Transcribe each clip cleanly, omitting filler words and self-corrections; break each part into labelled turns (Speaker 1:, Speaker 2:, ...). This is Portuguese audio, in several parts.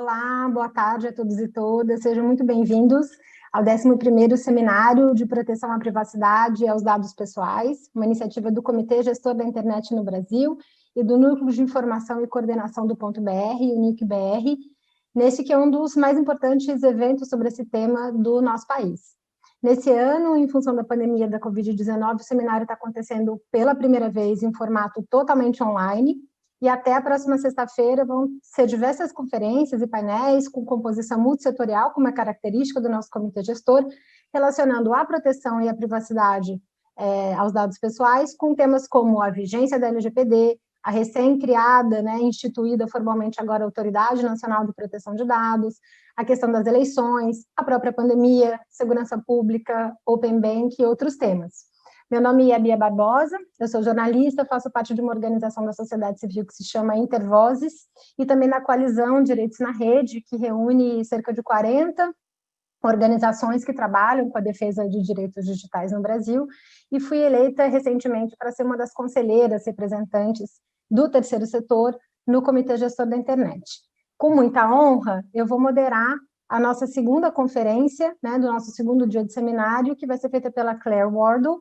Speaker 1: Olá, boa tarde a todos e todas, sejam muito bem-vindos ao 11º Seminário de Proteção à Privacidade e aos Dados Pessoais, uma iniciativa do Comitê Gestor da Internet no Brasil e do Núcleo de Informação e Coordenação do Ponto BR, o NIC-BR, nesse que é um dos mais importantes eventos sobre esse tema do nosso país. Nesse ano, em função da pandemia da Covid-19, o seminário está acontecendo pela primeira vez em formato totalmente online, e até a próxima sexta-feira vão ser diversas conferências e painéis com composição multissetorial, como é característica do nosso comitê gestor, relacionando a proteção e a privacidade aos dados pessoais, com temas como a vigência da LGPD, a recém-criada, instituída formalmente agora a Autoridade Nacional de Proteção de Dados, a questão das eleições, a própria pandemia, segurança pública, Open Bank e outros temas. Meu nome é Bia Barbosa, eu sou jornalista, faço parte de uma organização da sociedade civil que se chama Intervozes, e também da Coalizão Direitos na Rede, que reúne cerca de 40 organizações que trabalham com a defesa de direitos digitais no Brasil, e fui eleita recentemente para ser uma das conselheiras representantes do terceiro setor no Comitê Gestor da Internet. Com muita honra, eu vou moderar a nossa segunda conferência, do nosso segundo dia de seminário, que vai ser feita pela Claire Wardle,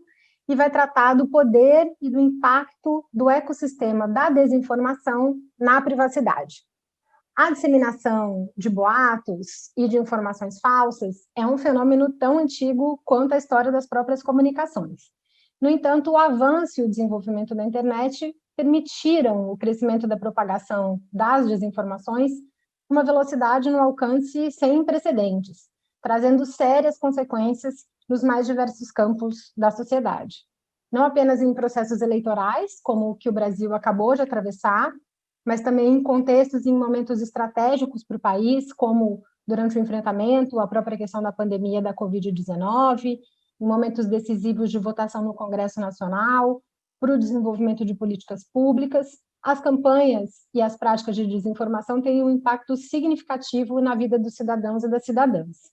Speaker 1: e vai tratar do poder e do impacto do ecossistema da desinformação na privacidade. A disseminação de boatos e de informações falsas é um fenômeno tão antigo quanto a história das próprias comunicações. No entanto, o avanço e o desenvolvimento da internet permitiram o crescimento da propagação das desinformações com uma velocidade no alcance sem precedentes, trazendo sérias consequências nos mais diversos campos da sociedade. Não apenas em processos eleitorais, como o que o Brasil acabou de atravessar, mas também em contextos e em momentos estratégicos para o país, como durante o enfrentamento, a própria questão da pandemia da Covid-19, em momentos decisivos de votação no Congresso Nacional, para o desenvolvimento de políticas públicas. As campanhas e as práticas de desinformação têm um impacto significativo na vida dos cidadãos e das cidadãs.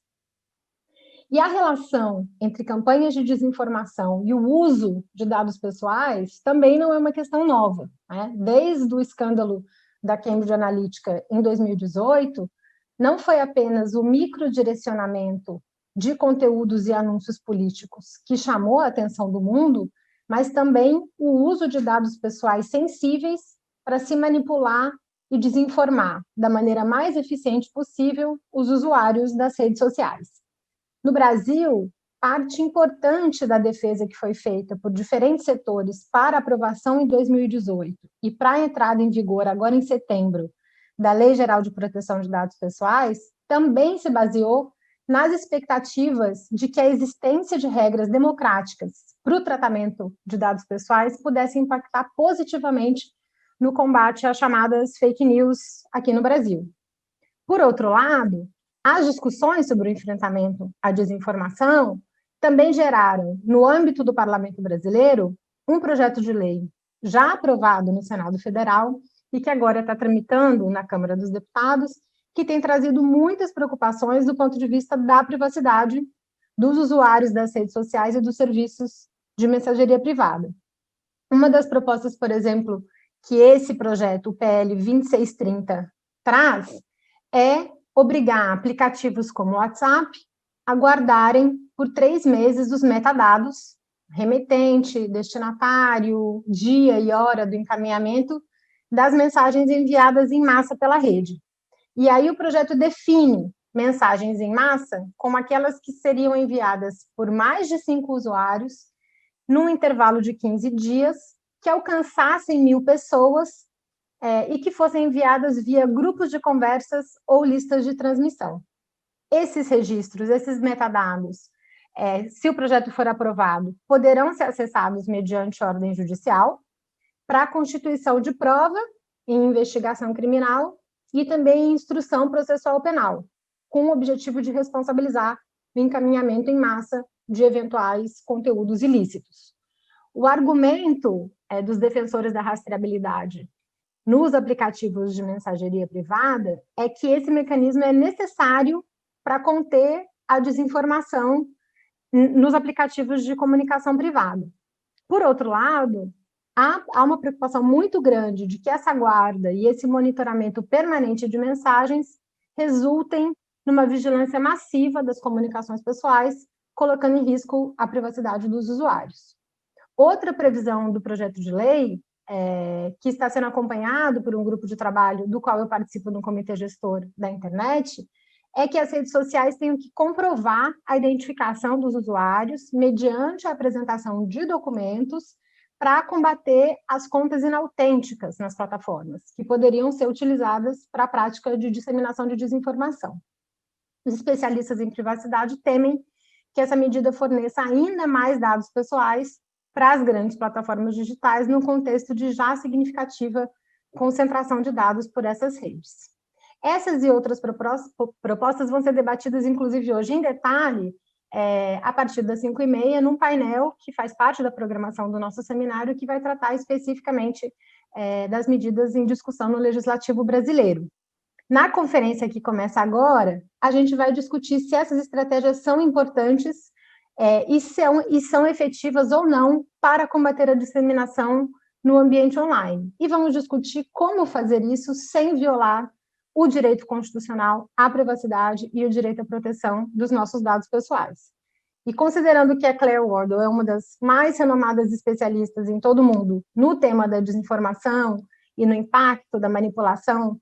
Speaker 1: E a relação entre campanhas de desinformação e o uso de dados pessoais também não é uma questão nova, Desde o escândalo da Cambridge Analytica em 2018, não foi apenas o microdirecionamento de conteúdos e anúncios políticos que chamou a atenção do mundo, mas também o uso de dados pessoais sensíveis para se manipular e desinformar da maneira mais eficiente possível os usuários das redes sociais. No Brasil, parte importante da defesa que foi feita por diferentes setores para aprovação em 2018 e para a entrada em vigor agora em setembro da Lei Geral de Proteção de Dados Pessoais também se baseou nas expectativas de que a existência de regras democráticas para o tratamento de dados pessoais pudesse impactar positivamente no combate às chamadas fake news aqui no Brasil. Por outro lado, as discussões sobre o enfrentamento à desinformação também geraram, no âmbito do Parlamento brasileiro, um projeto de lei já aprovado no Senado Federal e que agora está tramitando na Câmara dos Deputados, que tem trazido muitas preocupações do ponto de vista da privacidade dos usuários das redes sociais e dos serviços de mensageria privada. Uma das propostas, por exemplo, que esse projeto, o PL 2630, traz é obrigar aplicativos como o WhatsApp a guardarem por 3 meses os metadados, remetente, destinatário, dia e hora do encaminhamento das mensagens enviadas em massa pela rede. E aí o projeto define mensagens em massa como aquelas que seriam enviadas por mais de 5 usuários num intervalo de 15 dias, que alcançassem 1.000 pessoas e que fossem enviadas via grupos de conversas ou listas de transmissão. Esses registros, esses metadados, se o projeto for aprovado, poderão ser acessados mediante ordem judicial para a constituição de prova em investigação criminal e também em instrução processual penal, com o objetivo de responsabilizar o encaminhamento em massa de eventuais conteúdos ilícitos. O argumento dos defensores da rastreabilidade nos aplicativos de mensageria privada é que esse mecanismo é necessário para conter a desinformação nos aplicativos de comunicação privada. Por outro lado, há uma preocupação muito grande de que essa guarda e esse monitoramento permanente de mensagens resultem numa vigilância massiva das comunicações pessoais, colocando em risco a privacidade dos usuários. Outra previsão do projeto de lei, que está sendo acompanhado por um grupo de trabalho do qual eu participo no comitê gestor da internet, é que as redes sociais tenham que comprovar a identificação dos usuários mediante a apresentação de documentos para combater as contas inautênticas nas plataformas, que poderiam ser utilizadas para a prática de disseminação de desinformação. Os especialistas em privacidade temem que essa medida forneça ainda mais dados pessoais para as grandes plataformas digitais, num contexto de já significativa concentração de dados por essas redes. Essas e outras propostas vão ser debatidas, inclusive, hoje em detalhe, a partir das 5h30, num painel que faz parte da programação do nosso seminário, que vai tratar especificamente das medidas em discussão no Legislativo brasileiro. Na conferência que começa agora, a gente vai discutir se essas estratégias são importantes e são efetivas ou não para combater a disseminação no ambiente online. E vamos discutir como fazer isso sem violar o direito constitucional à privacidade e o direito à proteção dos nossos dados pessoais. E considerando que a Claire Wardle é uma das mais renomadas especialistas em todo o mundo no tema da desinformação e no impacto da manipulação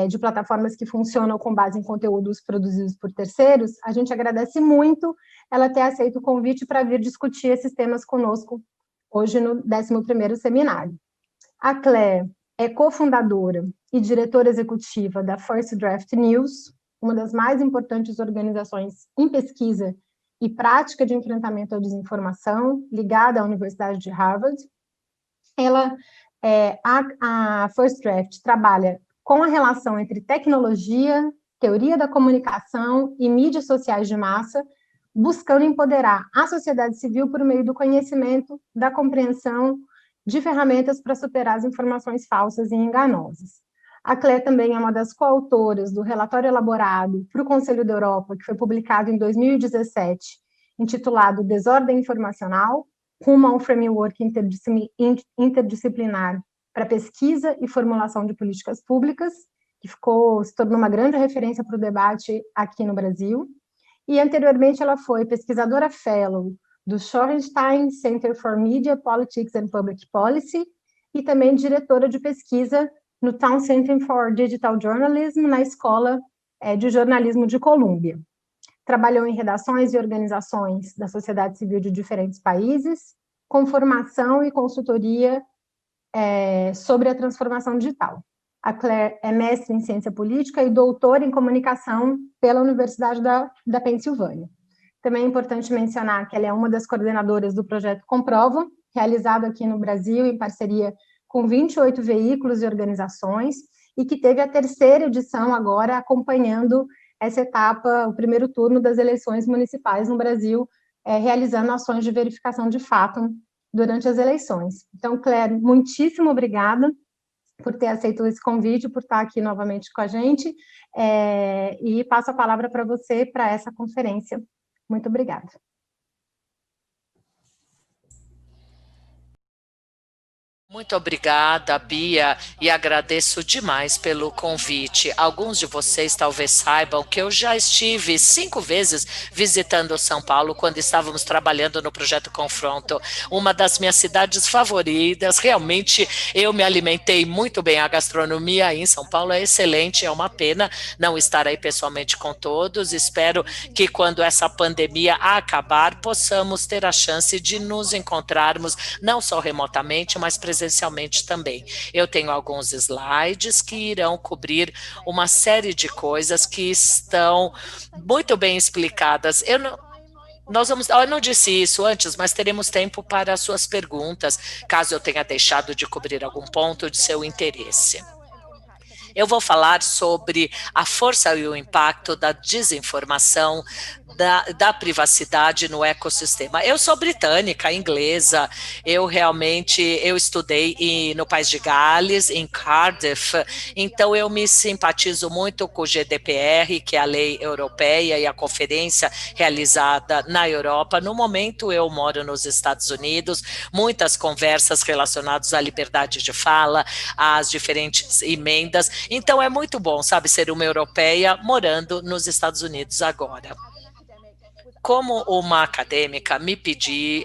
Speaker 1: de plataformas que funcionam com base em conteúdos produzidos por terceiros, a gente agradece muito ela ter aceito o convite para vir discutir esses temas conosco hoje no 11º seminário. A Claire é cofundadora e diretora executiva da First Draft News, uma das mais importantes organizações em pesquisa e prática de enfrentamento à desinformação, ligada à Universidade de Harvard. A First Draft trabalha com a relação entre tecnologia, teoria da comunicação e mídias sociais de massa, buscando empoderar a sociedade civil por meio do conhecimento, da compreensão de ferramentas para superar as informações falsas e enganosas. A Claire também é uma das coautoras do relatório elaborado para o Conselho da Europa, que foi publicado em 2017, intitulado Desordem Informacional, rumo a um framework interdisciplinar para pesquisa e formulação de políticas públicas, que se tornou uma grande referência para o debate aqui no Brasil. E, anteriormente, ela foi pesquisadora fellow do Shorenstein Center for Media, Politics and Public Policy, e também diretora de pesquisa no Town Center for Digital Journalism, na Escola de Jornalismo de Colômbia. Trabalhou em redações e organizações da sociedade civil de diferentes países, com formação e consultoria sobre a transformação digital. A Claire é mestre em ciência política e doutora em comunicação pela Universidade da Pensilvânia. Também é importante mencionar que ela é uma das coordenadoras do projeto Comprova, realizado aqui no Brasil em parceria com 28 veículos e organizações, e que teve a 3ª edição agora acompanhando essa etapa, o primeiro turno das eleições municipais no Brasil, realizando ações de verificação de fato durante as eleições. Então, Claire, muitíssimo obrigada por ter aceito esse convite, por estar aqui novamente com a gente, e passo a palavra para você, para essa conferência. Muito obrigada.
Speaker 2: Muito obrigada, Bia, e agradeço demais pelo convite. Alguns de vocês talvez saibam que eu já estive 5 vezes visitando São Paulo quando estávamos trabalhando no Projeto Confronto, uma das minhas cidades favoritas. Realmente eu me alimentei muito bem. A gastronomia aí em São Paulo é excelente, é uma pena não estar aí pessoalmente com todos. Espero que quando essa pandemia acabar, possamos ter a chance de nos encontrarmos, não só remotamente, mas presencialmente também. Eu tenho alguns slides que irão cobrir uma série de coisas que estão muito bem explicadas. Eu não disse isso antes, mas teremos tempo para as suas perguntas, caso eu tenha deixado de cobrir algum ponto de seu interesse. Eu vou falar sobre a força e o impacto da desinformação, da privacidade no ecossistema. Eu sou britânica, inglesa, eu estudei no País de Gales, em Cardiff, então eu me simpatizo muito com o GDPR, que é a lei europeia e a conferência realizada na Europa. No momento eu moro nos Estados Unidos, muitas conversas relacionadas à liberdade de fala, às diferentes emendas, Então é muito bom, sabe, ser uma europeia morando nos Estados Unidos agora. Como uma acadêmica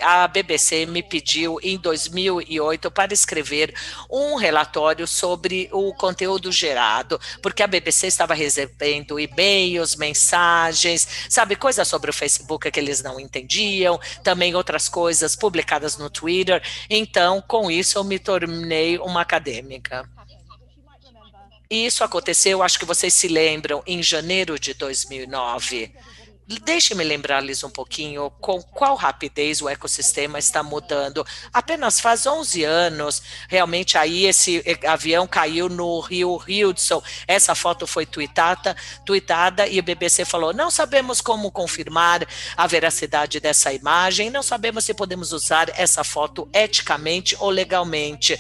Speaker 2: a BBC me pediu em 2008 para escrever um relatório sobre o conteúdo gerado, porque a BBC estava recebendo e-mails, mensagens, sabe, coisas sobre o Facebook que eles não entendiam, também outras coisas publicadas no Twitter. Então, com isso, eu me tornei uma acadêmica. E isso aconteceu, acho que vocês se lembram, em janeiro de 2009. Deixe-me lembrar-lhes um pouquinho com qual rapidez o ecossistema está mudando. Apenas faz 11 anos, realmente, aí esse avião caiu no Rio Hudson. Essa foto foi tweetada e o BBC falou, não sabemos como confirmar a veracidade dessa imagem, não sabemos se podemos usar essa foto eticamente ou legalmente.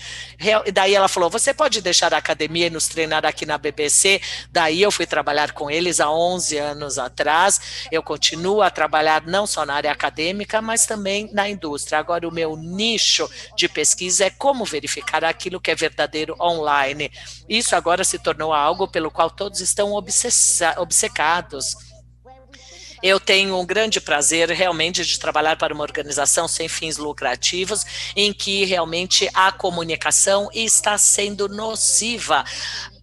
Speaker 2: Daí ela falou, você pode deixar a academia e nos treinar aqui na BBC? Daí eu fui trabalhar com eles há 11 anos atrás. Eu continuo a trabalhar não só na área acadêmica, mas também na indústria. Agora, o meu nicho de pesquisa é como verificar aquilo que é verdadeiro online. Isso agora se tornou algo pelo qual todos estão obcecados. Eu tenho um grande prazer realmente de trabalhar para uma organização sem fins lucrativos, em que realmente a comunicação está sendo nociva,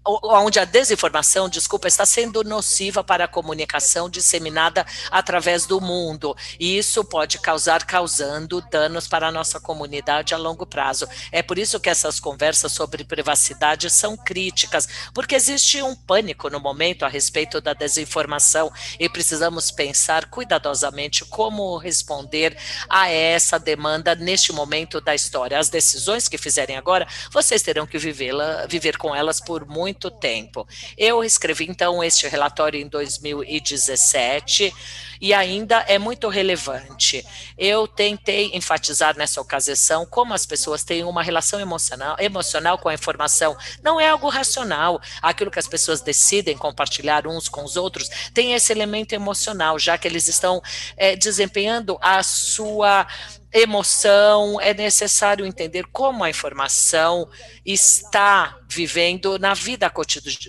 Speaker 2: onde a desinformação, desculpa, está sendo nociva para a comunicação disseminada através do mundo. E isso pode causando danos para a nossa comunidade a longo prazo. É por isso que essas conversas sobre privacidade são críticas, porque existe um pânico no momento a respeito da desinformação e precisamos pensar cuidadosamente como responder a essa demanda neste momento da história. As decisões que fizerem agora, vocês terão que viver com elas por muito tempo. Eu escrevi, então, este relatório em 2017 e ainda é muito relevante. Eu tentei enfatizar nessa ocasião como as pessoas têm uma relação emocional com a informação. Não é algo racional. Aquilo que as pessoas decidem compartilhar uns com os outros tem esse elemento emocional, já que eles estão desempenhando a sua emoção. É necessário entender como a informação está vivendo na vida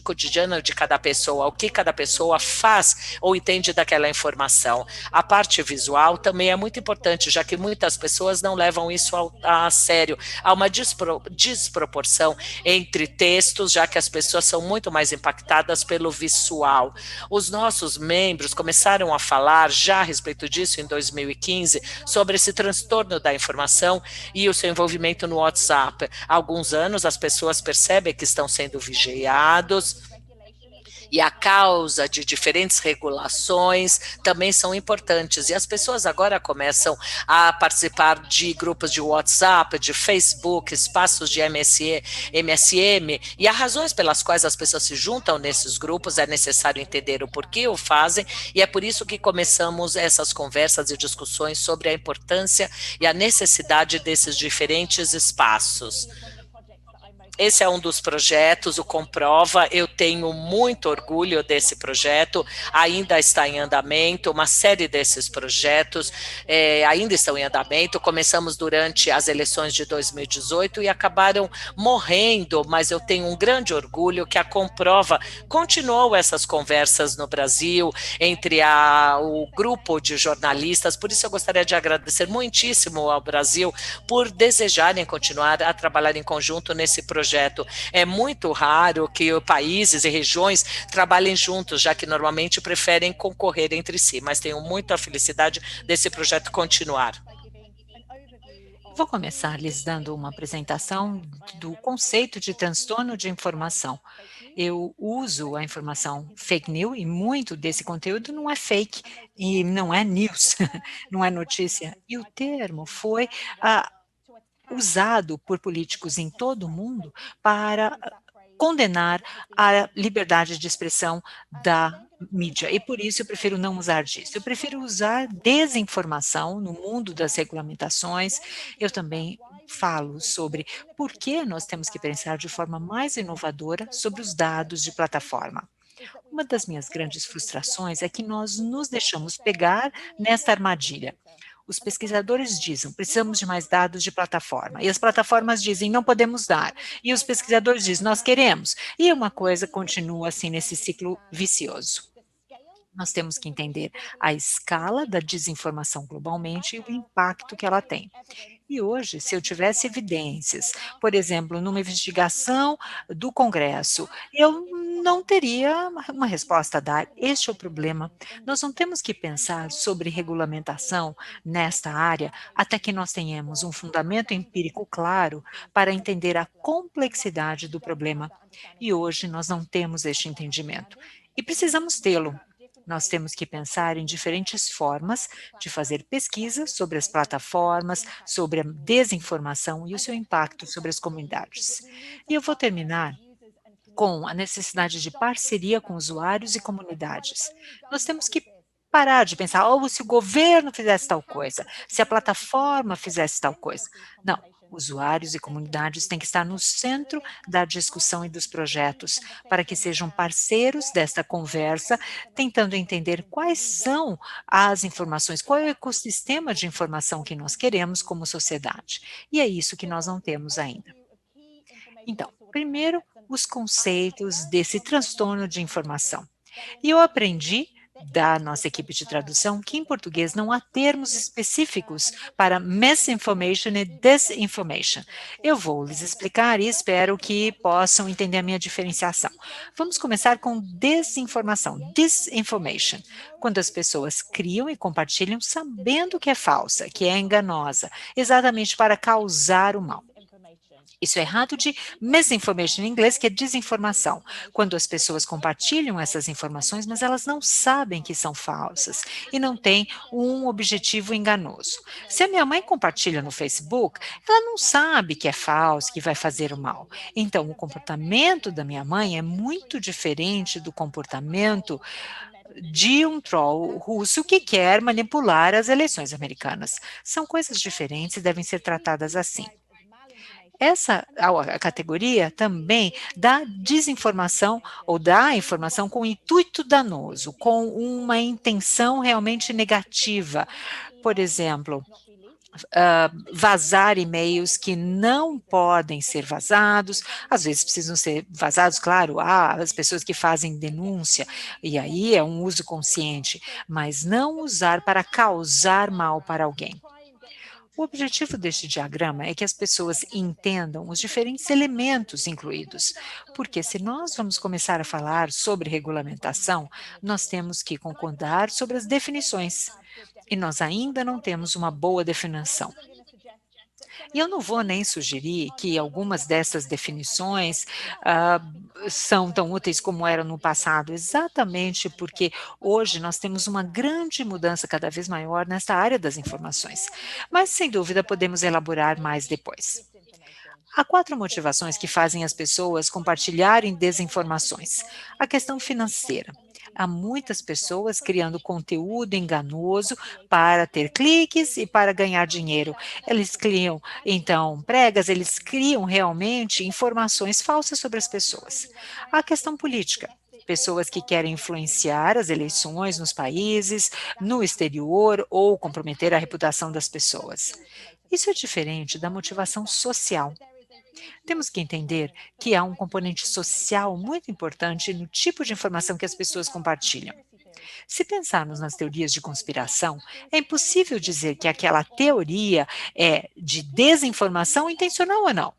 Speaker 2: cotidiana de cada pessoa, o que cada pessoa faz ou entende daquela informação. A parte visual também é muito importante, já que muitas pessoas não levam isso a sério. Há uma desproporção entre textos, já que as pessoas são muito mais impactadas pelo visual. Os nossos membros começaram a falar já a respeito disso em 2015, sobre esse transtorno da informação e o seu envolvimento no WhatsApp. Há alguns anos as pessoas percebem que estão sendo vigiados, e a causa de diferentes regulações também são importantes. E as pessoas agora começam a participar de grupos de WhatsApp, de Facebook, espaços de MSM, e as razões pelas quais as pessoas se juntam nesses grupos, é necessário entender o porquê o fazem, e é por isso que começamos essas conversas e discussões sobre a importância e a necessidade desses diferentes espaços. Esse é um dos projetos, o Comprova. Eu tenho muito orgulho desse projeto, ainda está em andamento, uma série desses projetos ainda estão em andamento. Começamos durante as eleições de 2018 e acabaram morrendo, mas eu tenho um grande orgulho que a Comprova continuou essas conversas no Brasil, entre o grupo de jornalistas. Por isso eu gostaria de agradecer muitíssimo ao Brasil por desejarem continuar a trabalhar em conjunto nesse projeto. É muito raro que países e regiões trabalhem juntos, já que normalmente preferem concorrer entre si, mas tenho muita felicidade desse projeto continuar.
Speaker 3: Vou começar lhes dando uma apresentação do conceito de transtorno de informação. Eu uso a informação fake news e muito desse conteúdo não é fake e não é news, não é notícia. E o termo foi usado por políticos em todo o mundo para condenar a liberdade de expressão da mídia, e por isso eu prefiro não usar disso. Eu prefiro usar desinformação no mundo das regulamentações. Eu também falo sobre por que nós temos que pensar de forma mais inovadora sobre os dados de plataforma. Uma das minhas grandes frustrações é que nós nos deixamos pegar nesta armadilha. Os pesquisadores dizem, precisamos de mais dados de plataforma. E as plataformas dizem, não podemos dar. E os pesquisadores dizem, nós queremos. E uma coisa continua assim nesse ciclo vicioso. Nós temos que entender a escala da desinformação globalmente e o impacto que ela tem. E hoje, se eu tivesse evidências, por exemplo, numa investigação do Congresso, eu não teria uma resposta a dar. Este é o problema. Nós não temos que pensar sobre regulamentação nesta área até que nós tenhamos um fundamento empírico claro para entender a complexidade do problema. E hoje nós não temos este entendimento. E precisamos tê-lo. Nós temos que pensar em diferentes formas de fazer pesquisa sobre as plataformas, sobre a desinformação e o seu impacto sobre as comunidades. E eu vou terminar com a necessidade de parceria com usuários e comunidades. Nós temos que parar de pensar, oh, se o governo fizesse tal coisa, se a plataforma fizesse tal coisa. Não, usuários e comunidades têm que estar no centro da discussão e dos projetos, para que sejam parceiros desta conversa, tentando entender quais são as informações, qual é o ecossistema de informação que nós queremos como sociedade. E é isso que nós não temos ainda. Então, primeiro, os conceitos desse transtorno de informação. E eu aprendi da nossa equipe de tradução que em português não há termos específicos para misinformation e disinformation. Eu vou lhes explicar e espero que possam entender a minha diferenciação. Vamos começar com desinformação, disinformation, quando as pessoas criam e compartilham sabendo que é falsa, que é enganosa, exatamente para causar o mal. Isso é errado de misinformation em inglês, que é desinformação, quando as pessoas compartilham essas informações, mas elas não sabem que são falsas e não têm um objetivo enganoso. Se a minha mãe compartilha no Facebook, ela não sabe que é falso, que vai fazer o mal. Então, o comportamento da minha mãe é muito diferente do comportamento de um troll russo que quer manipular as eleições americanas. São coisas diferentes e devem ser tratadas assim. Essa a categoria também dá desinformação ou dá informação com intuito danoso, com uma intenção realmente negativa. Por exemplo, vazar e-mails que não podem ser vazados, às vezes precisam ser vazados, claro, há as pessoas que fazem denúncia, e aí é um uso consciente, mas não usar para causar mal para alguém. O objetivo deste diagrama é que as pessoas entendam os diferentes elementos incluídos, porque se nós vamos começar a falar sobre regulamentação, nós temos que concordar sobre as definições, e nós ainda não temos uma boa definição. E eu não vou nem sugerir que algumas dessas definições ah, são tão úteis como eram no passado, exatamente porque hoje nós temos uma grande mudança cada vez maior nesta área das informações. Mas, sem dúvida, podemos elaborar mais depois. Há 4 motivações que fazem as pessoas compartilharem desinformações. A questão financeira. Há muitas pessoas criando conteúdo enganoso para ter cliques e para ganhar dinheiro. Eles criam, então, pregas, eles criam realmente informações falsas sobre as pessoas. A questão política. Pessoas que querem influenciar as eleições nos países, no exterior ou comprometer a reputação das pessoas. Isso é diferente da motivação social. Temos que entender que há um componente social muito importante no tipo de informação que as pessoas compartilham. Se pensarmos nas teorias de conspiração, é impossível dizer que aquela teoria é de desinformação intencional ou não.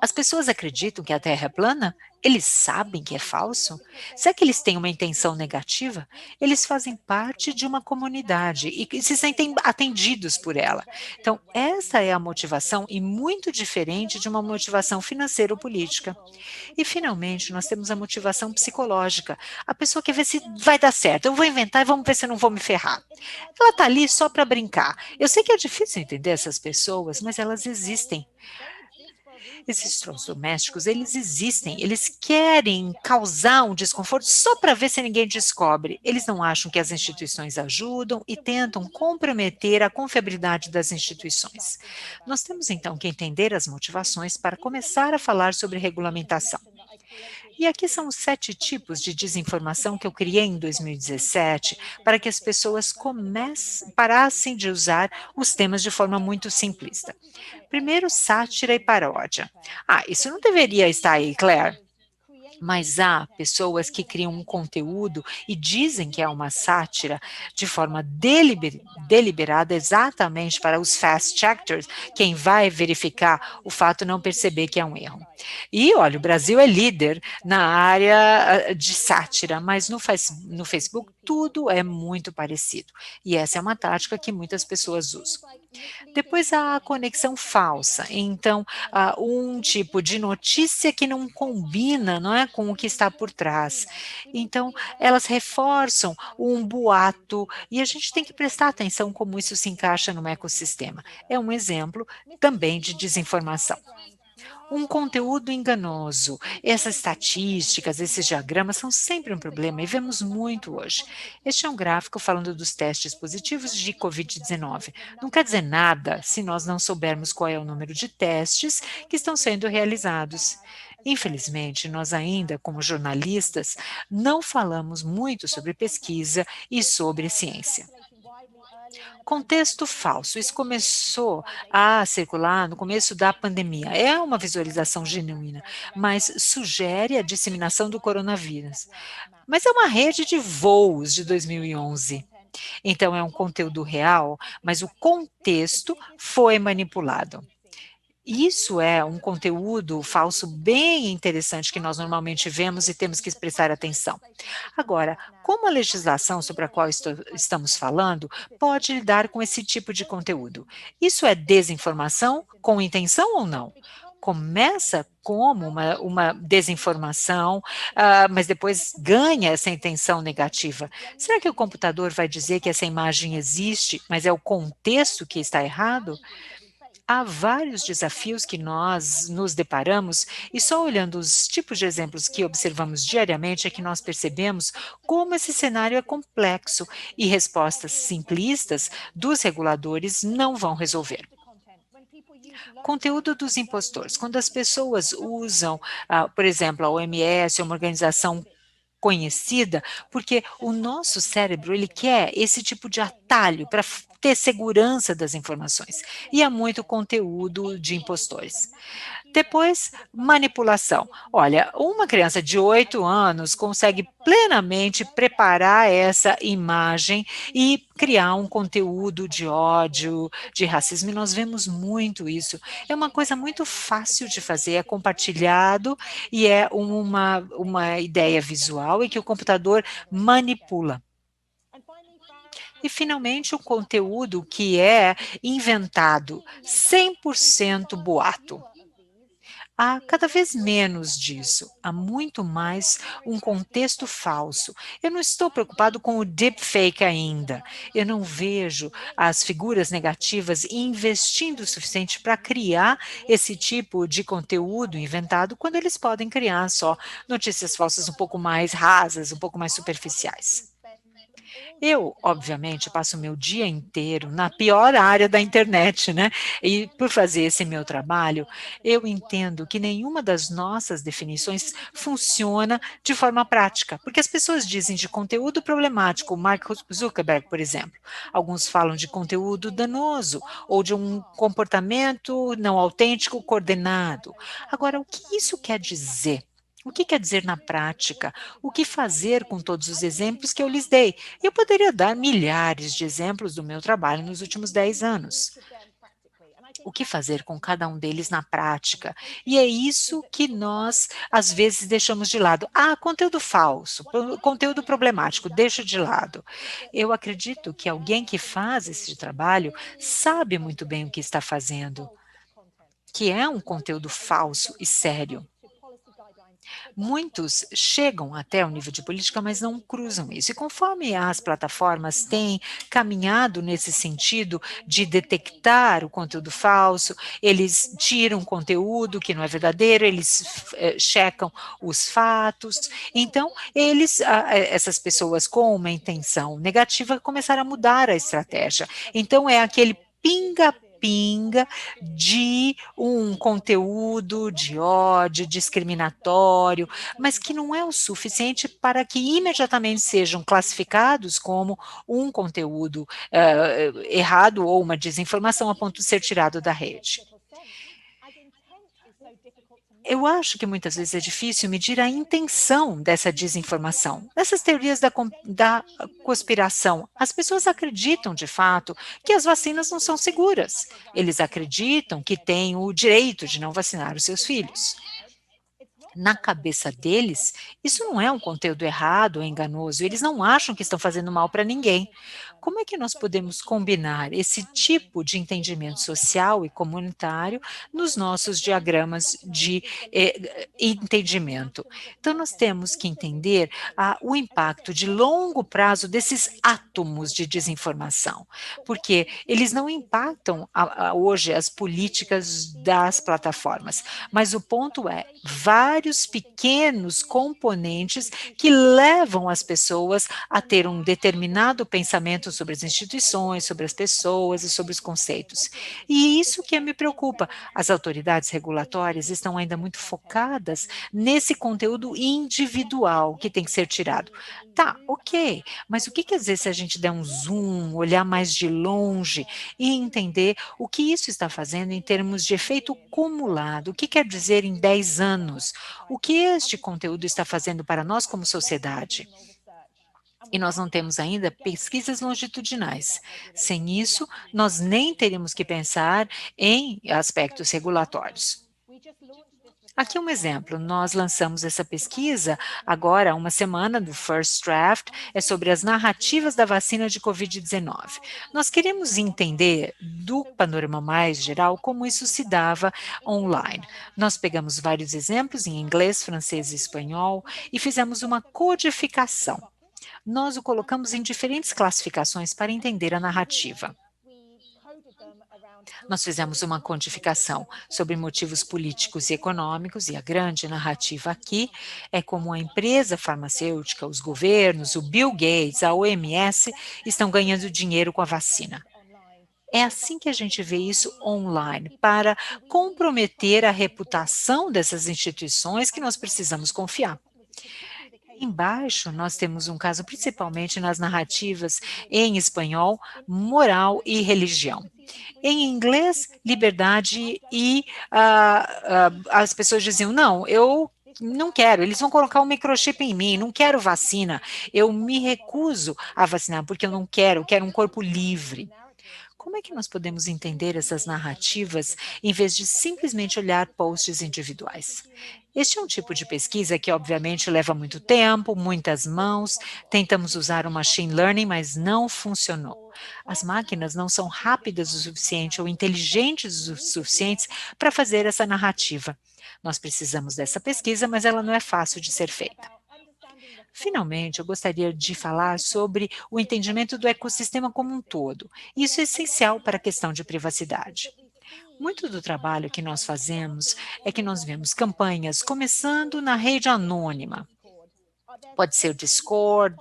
Speaker 3: As pessoas acreditam que a Terra é plana? Eles sabem que é falso? Será que eles têm uma intenção negativa? Eles fazem parte de uma comunidade e se sentem atendidos por ela. Então, essa é a motivação e muito diferente de uma motivação financeira ou política. E, finalmente, nós temos a motivação psicológica. A pessoa quer ver se vai dar certo. Eu vou inventar e vamos ver se eu não vou me ferrar. Ela está ali só para brincar. Eu sei que é difícil entender essas pessoas, mas elas existem. Esses trolls domésticos, eles existem, eles querem causar um desconforto só para ver se ninguém descobre. Eles não acham que as instituições ajudam e tentam comprometer a confiabilidade das instituições. Nós temos então que entender as motivações para começar a falar sobre regulamentação. E aqui são os 7 tipos de desinformação que eu criei em 2017 para que as pessoas parassem de usar os temas de forma muito simplista. Primeiro, sátira e paródia. Ah, isso não deveria estar aí, Claire. Mas há pessoas que criam um conteúdo e dizem que é uma sátira de forma deliberada, exatamente para os fast-checkers, quem vai verificar o fato não perceber que é um erro. E, olha, o Brasil é líder na área de sátira, mas no Facebook tudo é muito parecido. E essa é uma tática que muitas pessoas usam. Depois há a conexão falsa. Então, um tipo de notícia que não combina, não é, com o que está por trás. Então, elas reforçam um boato e a gente tem que prestar atenção como isso se encaixa no ecossistema. É um exemplo também de desinformação. Um conteúdo enganoso. Essas estatísticas, esses diagramas são sempre um problema e vemos muito hoje. Este é um gráfico falando dos testes positivos de Covid-19. Não quer dizer nada se nós não soubermos qual é o número de testes que estão sendo realizados. Infelizmente, nós ainda, como jornalistas, não falamos muito sobre pesquisa e sobre ciência. Contexto falso. Isso começou a circular no começo da pandemia. É uma visualização genuína, mas sugere a disseminação do coronavírus. Mas é uma rede de voos de 2011. Então, é um conteúdo real, mas o contexto foi manipulado. Isso é um conteúdo falso bem interessante que nós normalmente vemos e temos que prestar atenção. Agora, como a legislação sobre a qual estamos falando pode lidar com esse tipo de conteúdo? Isso é desinformação com intenção ou não? Começa como uma desinformação, mas depois ganha essa intenção negativa. Será que o computador vai dizer que essa imagem existe, mas é o contexto que está errado? Há vários desafios que nós nos deparamos, e só olhando os tipos de exemplos que observamos diariamente é que nós percebemos como esse cenário é complexo e respostas simplistas dos reguladores não vão resolver. Conteúdo dos impostores. Quando as pessoas usam, por exemplo, a OMS, uma organização conhecida, porque o nosso cérebro ele quer esse tipo de atalho para ter segurança das informações. E há muito conteúdo de impostores. Depois, manipulação. Olha, uma criança de 8 anos consegue plenamente preparar essa imagem e criar um conteúdo de ódio, de racismo, e nós vemos muito isso. É uma coisa muito fácil de fazer, é compartilhado e é uma ideia visual e que o computador manipula. E, finalmente, o conteúdo que é inventado, 100% boato. Há cada vez menos disso, há muito mais um contexto falso. Eu não estou preocupado com o deepfake ainda. Eu não vejo as figuras negativas investindo o suficiente para criar esse tipo de conteúdo inventado, quando eles podem criar só notícias falsas um pouco mais rasas, um pouco mais superficiais. Eu, obviamente, passo o meu dia inteiro na pior área da internet, né? E por fazer esse meu trabalho, eu entendo que nenhuma das nossas definições funciona de forma prática, porque as pessoas dizem de conteúdo problemático, o Mark Zuckerberg, por exemplo. Alguns falam de conteúdo danoso ou de um comportamento não autêntico coordenado. Agora, o que isso quer dizer? O que quer dizer na prática? O que fazer com todos os exemplos que eu lhes dei? Eu poderia dar milhares de exemplos do meu trabalho nos últimos 10 anos. O que fazer com cada um deles na prática? E é isso que nós, às vezes, deixamos de lado. Ah, conteúdo falso, conteúdo problemático, deixo de lado. Eu acredito que alguém que faz esse trabalho sabe muito bem o que está fazendo, que é um conteúdo falso e sério. Muitos chegam até o nível de política, mas não cruzam isso. E conforme as plataformas têm caminhado nesse sentido de detectar o conteúdo falso, eles tiram conteúdo que não é verdadeiro, eles checam os fatos. Então, essas pessoas com uma intenção negativa começaram a mudar a estratégia. Então, é aquele pinga pinga de um conteúdo de ódio, discriminatório, mas que não é o suficiente para que imediatamente sejam classificados como um conteúdo errado ou uma desinformação a ponto de ser tirado da rede. Eu acho que muitas vezes é difícil medir a intenção dessa desinformação. Nessas teorias da conspiração, as pessoas acreditam de fato que as vacinas não são seguras. Eles acreditam que têm o direito de não vacinar os seus filhos. Na cabeça deles, isso não é um conteúdo errado ou enganoso, eles não acham que estão fazendo mal para ninguém. Como é que nós podemos combinar esse tipo de entendimento social e comunitário nos nossos diagramas de entendimento? Então, nós temos que entender o impacto de longo prazo desses átomos de desinformação, porque eles não impactam hoje as políticas das plataformas, mas o ponto é, vários pequenos componentes que levam as pessoas a ter um determinado pensamento sobre as instituições, sobre as pessoas e sobre os conceitos. E isso que me preocupa. As autoridades regulatórias estão ainda muito focadas nesse conteúdo individual que tem que ser tirado. Tá, ok, mas o que às vezes se a gente der um zoom, olhar mais de longe e entender o que isso está fazendo em termos de efeito cumulado, o que quer dizer em 10 anos, o que este conteúdo está fazendo para nós como sociedade. E nós não temos ainda pesquisas longitudinais. Sem isso, nós nem teríamos que pensar em aspectos regulatórios. Aqui um exemplo, nós lançamos essa pesquisa agora há uma semana do First Draft, é sobre as narrativas da vacina de Covid-19. Nós queremos entender do panorama mais geral como isso se dava online. Nós pegamos vários exemplos em inglês, francês e espanhol e fizemos uma codificação. Nós o colocamos em diferentes classificações para entender a narrativa. Nós fizemos uma quantificação sobre motivos políticos e econômicos, e a grande narrativa aqui é como a empresa farmacêutica, os governos, o Bill Gates, a OMS, estão ganhando dinheiro com a vacina. É assim que a gente vê isso online, para comprometer a reputação dessas instituições que nós precisamos confiar. Embaixo, nós temos um caso principalmente nas narrativas em espanhol, moral e religião. Em inglês, liberdade e as pessoas diziam, não, eu não quero, eles vão colocar um microchip em mim, não quero vacina, eu me recuso a vacinar porque eu quero um corpo livre. Como é que nós podemos entender essas narrativas em vez de simplesmente olhar posts individuais? Este é um tipo de pesquisa que, obviamente, leva muito tempo, muitas mãos. Tentamos usar o machine learning, mas não funcionou. As máquinas não são rápidas o suficiente ou inteligentes o suficientes para fazer essa narrativa. Nós precisamos dessa pesquisa, mas ela não é fácil de ser feita. Finalmente, eu gostaria de falar sobre o entendimento do ecossistema como um todo. Isso é essencial para a questão de privacidade. Muito do trabalho que nós fazemos é que nós vemos campanhas começando na rede anônima. Pode ser o Discord,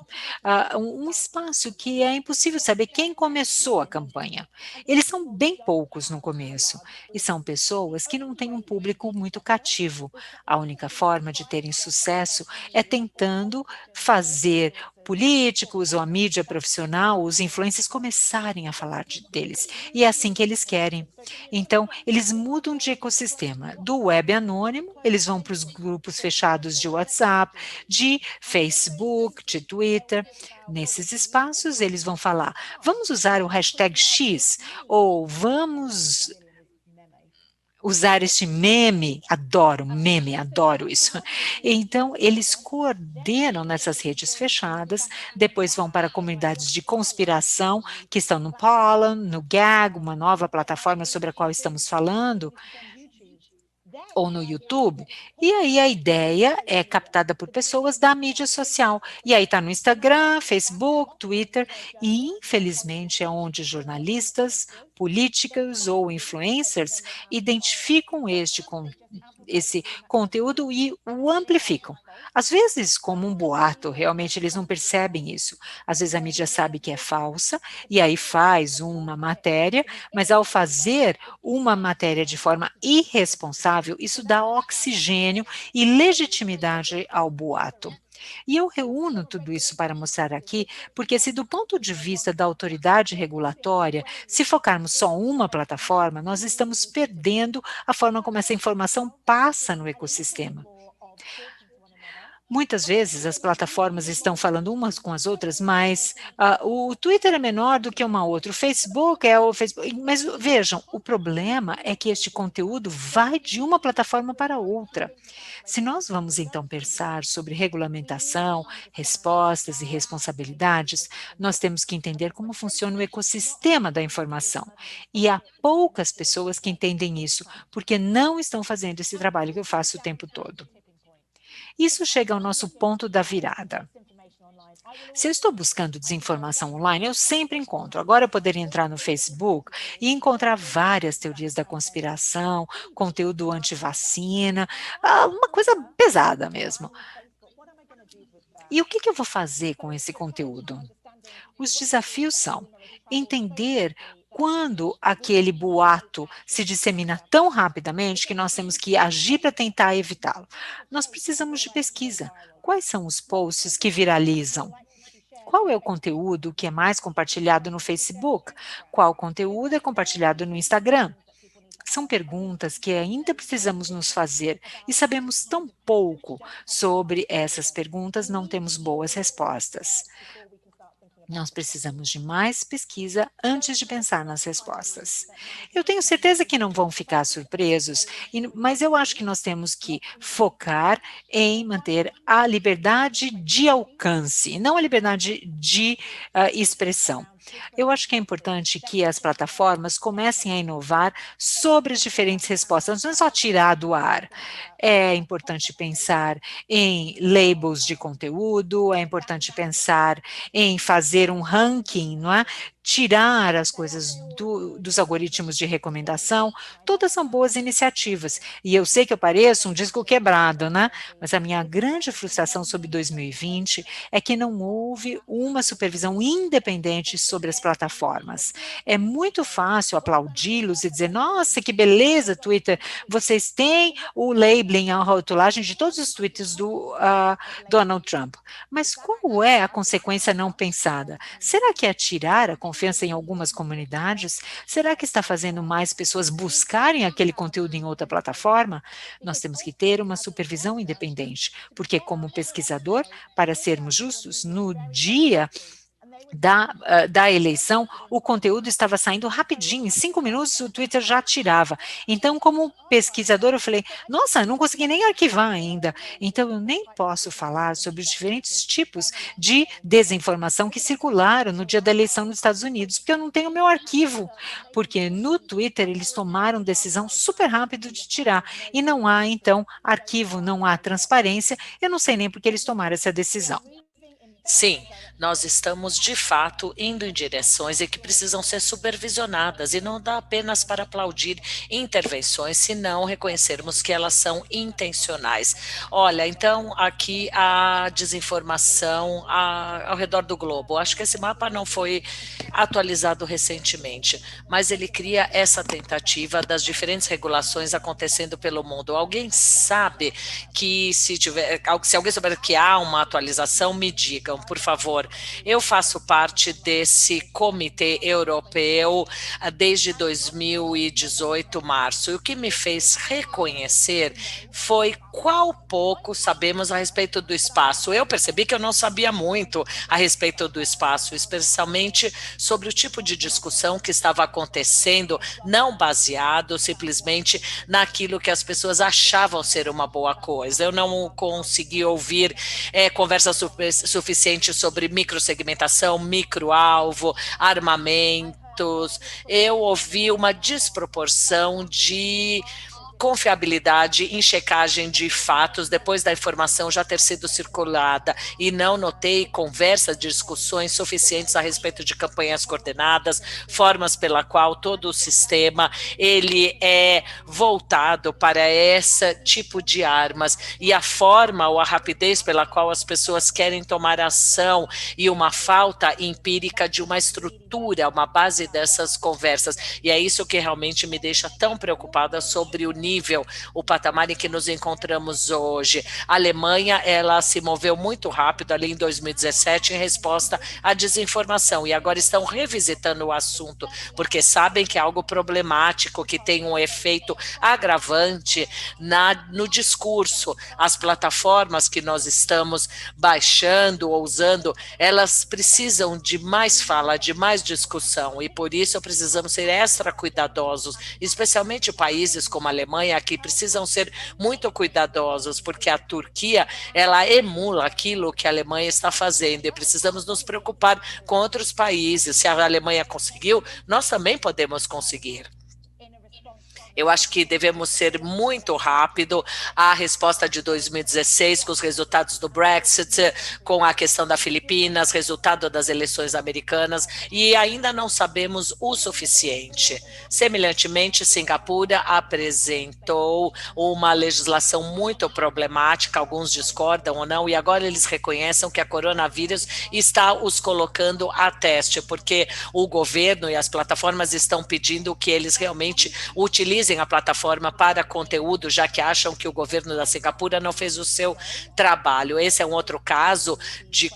Speaker 3: um espaço que é impossível saber quem começou a campanha. Eles são bem poucos no começo, e são pessoas que não têm um público muito cativo. A única forma de terem sucesso é tentando fazer políticos ou a mídia profissional, os influencers começarem a falar deles. E é assim que eles querem. Então, eles mudam de ecossistema. Do web anônimo, eles vão para os grupos fechados de WhatsApp, de Facebook, de Twitter. Nesses espaços, eles vão falar, vamos usar o hashtag X, ou vamos usar este meme, adoro isso. Então, eles coordenam nessas redes fechadas, depois vão para comunidades de conspiração, que estão no Pollen, no Gag, uma nova plataforma sobre a qual estamos falando, ou no YouTube, e aí a ideia é captada por pessoas da mídia social. E aí está no Instagram, Facebook, Twitter, e infelizmente é onde jornalistas, políticos ou influencers identificam este esse conteúdo e o amplificam. Às vezes, como um boato, realmente eles não percebem isso. Às vezes a mídia sabe que é falsa e aí faz uma matéria, mas ao fazer uma matéria de forma irresponsável, isso dá oxigênio e legitimidade ao boato. E eu reúno tudo isso para mostrar aqui, porque se do ponto de vista da autoridade regulatória, se focarmos só uma plataforma, nós estamos perdendo a forma como essa informação passa no ecossistema. Muitas vezes as plataformas estão falando umas com as outras, mas o Twitter é menor do que uma outra, o Facebook é o Facebook. Mas vejam, o problema é que este conteúdo vai de uma plataforma para outra. Se nós vamos então pensar sobre regulamentação, respostas e responsabilidades, nós temos que entender como funciona o ecossistema da informação. E há poucas pessoas que entendem isso, porque não estão fazendo esse trabalho que eu faço o tempo todo. Isso chega ao nosso ponto da virada. Se eu estou buscando desinformação online, eu sempre encontro. Agora eu poderia entrar no Facebook e encontrar várias teorias da conspiração, conteúdo anti-vacina, uma coisa pesada mesmo. E o que eu vou fazer com esse conteúdo? Os desafios são entender quando aquele boato se dissemina tão rapidamente que nós temos que agir para tentar evitá-lo. Nós precisamos de pesquisa. Quais são os posts que viralizam? Qual é o conteúdo que é mais compartilhado no Facebook? Qual conteúdo é compartilhado no Instagram? São perguntas que ainda precisamos nos fazer e sabemos tão pouco sobre essas perguntas, não temos boas respostas. Nós precisamos de mais pesquisa antes de pensar nas respostas. Eu tenho certeza que não vão ficar surpresos, mas eu acho que nós temos que focar em manter a liberdade de alcance, não a liberdade de expressão. Eu acho que é importante que as plataformas comecem a inovar sobre as diferentes respostas, não é só tirar do ar. É importante pensar em labels de conteúdo, é importante pensar em fazer um ranking, não é? Tirar as coisas dos algoritmos de recomendação, todas são boas iniciativas. E eu sei que eu pareço um disco quebrado, né? Mas a minha grande frustração sobre 2020 é que não houve uma supervisão independente sobre as plataformas. É muito fácil aplaudi-los e dizer, nossa, que beleza, Twitter, vocês têm o labeling, a rotulagem de todos os tweets do Donald Trump. Mas qual é a consequência não pensada? Será que é tirar a confiança em algumas comunidades? Será que está fazendo mais pessoas buscarem aquele conteúdo em outra plataforma? Nós temos que ter uma supervisão independente, porque como pesquisador, para sermos justos, no dia da eleição, o conteúdo estava saindo rapidinho, em 5 minutos o Twitter já tirava. Então, como pesquisador, eu falei, nossa, não consegui nem arquivar ainda. Então, eu nem posso falar sobre os diferentes tipos de desinformação que circularam no dia da eleição nos Estados Unidos, porque eu não tenho meu arquivo, porque no Twitter eles tomaram decisão super rápido de tirar, e não há, então, arquivo, não há transparência, eu não sei nem porque eles tomaram essa decisão.
Speaker 2: Sim, nós estamos de fato indo em direções e que precisam ser supervisionadas e não dá apenas para aplaudir intervenções, se não reconhecermos que elas são intencionais. Olha, então aqui a desinformação ao redor do globo. Acho que esse mapa não foi atualizado recentemente, mas ele cria essa tentativa das diferentes regulações acontecendo pelo mundo. Alguém sabe que se alguém souber que há uma atualização, me diga. Por favor, eu faço parte desse comitê europeu desde 2018, março, e o que me fez reconhecer foi qual pouco sabemos a respeito do espaço. Eu percebi que eu não sabia muito a respeito do espaço, especialmente sobre o tipo de discussão que estava acontecendo, não baseado simplesmente naquilo que as pessoas achavam ser uma boa coisa. Eu não consegui ouvir conversa suficiente sobre microsegmentação, microalvo, armamentos. Eu ouvi uma desproporção de confiabilidade em checagem de fatos depois da informação já ter sido circulada e não notei conversas, discussões suficientes a respeito de campanhas coordenadas, formas pela qual todo o sistema ele é voltado para esse tipo de armas e a forma ou a rapidez pela qual as pessoas querem tomar ação e uma falta empírica de uma estrutura, uma base dessas conversas. E é isso que realmente me deixa tão preocupada sobre o nível, o patamar em que nos encontramos hoje. A Alemanha, ela se moveu muito rápido ali em 2017 em resposta à desinformação e agora estão revisitando o assunto, porque sabem que é algo problemático, que tem um efeito agravante no discurso. As plataformas que nós estamos baixando ou usando, elas precisam de mais fala, de mais discussão, e por isso precisamos ser extra cuidadosos, especialmente países como a Alemanha, que precisam ser muito cuidadosos, porque a Turquia, ela emula aquilo que a Alemanha está fazendo, e precisamos nos preocupar com outros países. Se a Alemanha conseguiu, nós também podemos conseguir. Eu acho que devemos ser muito rápido. A resposta de 2016, com os resultados do Brexit, com a questão da Filipinas, resultado das eleições americanas, e ainda não sabemos o suficiente. Semelhantemente, Singapura apresentou uma legislação muito problemática, alguns discordam ou não, e agora eles reconhecem que a coronavírus está os colocando a teste, porque o governo e as plataformas estão pedindo que eles realmente utilizem a plataforma para conteúdo, já que acham que o governo da Singapura não fez o seu trabalho. Esse é um outro caso de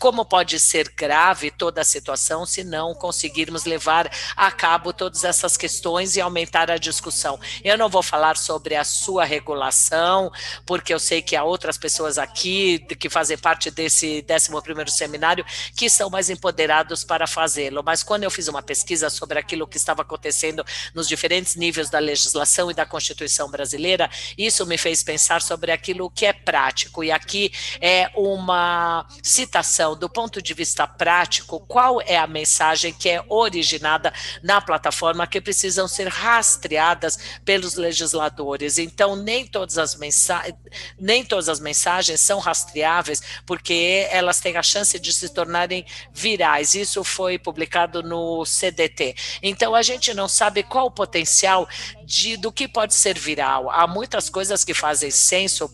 Speaker 2: como pode ser grave toda a situação se não conseguirmos levar a cabo todas essas questões e aumentar a discussão. Eu não vou falar sobre a sua regulação, porque eu sei que há outras pessoas aqui que fazem parte desse 11º seminário que são mais empoderados para fazê-lo, mas quando eu fiz uma pesquisa sobre aquilo que estava acontecendo nos diferentes níveis da legislação e da Constituição brasileira, isso me fez pensar sobre aquilo que é prático, e aqui é uma citação do ponto de vista prático, qual é a mensagem que é originada na plataforma que precisam ser rastreadas pelos legisladores. Então, nem todas as mensagens são rastreáveis, porque elas têm a chance de se tornarem virais. Isso foi publicado no CDT. Então, a gente não sabe qual o potencial do que pode ser viral. Há muitas coisas que fazem senso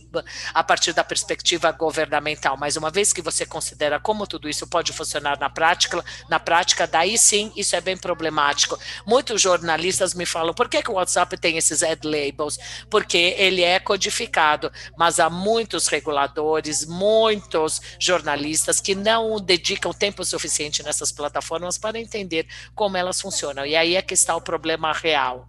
Speaker 2: a partir da perspectiva governamental, mas uma vez que você considera como tudo isso pode funcionar na prática, daí sim, isso é bem problemático. Muitos jornalistas me falam, por que o WhatsApp tem esses ad labels? Porque ele é codificado, mas há muitos reguladores, muitos jornalistas que não dedicam tempo suficiente nessas plataformas para entender como elas funcionam, e aí é que está o problema real.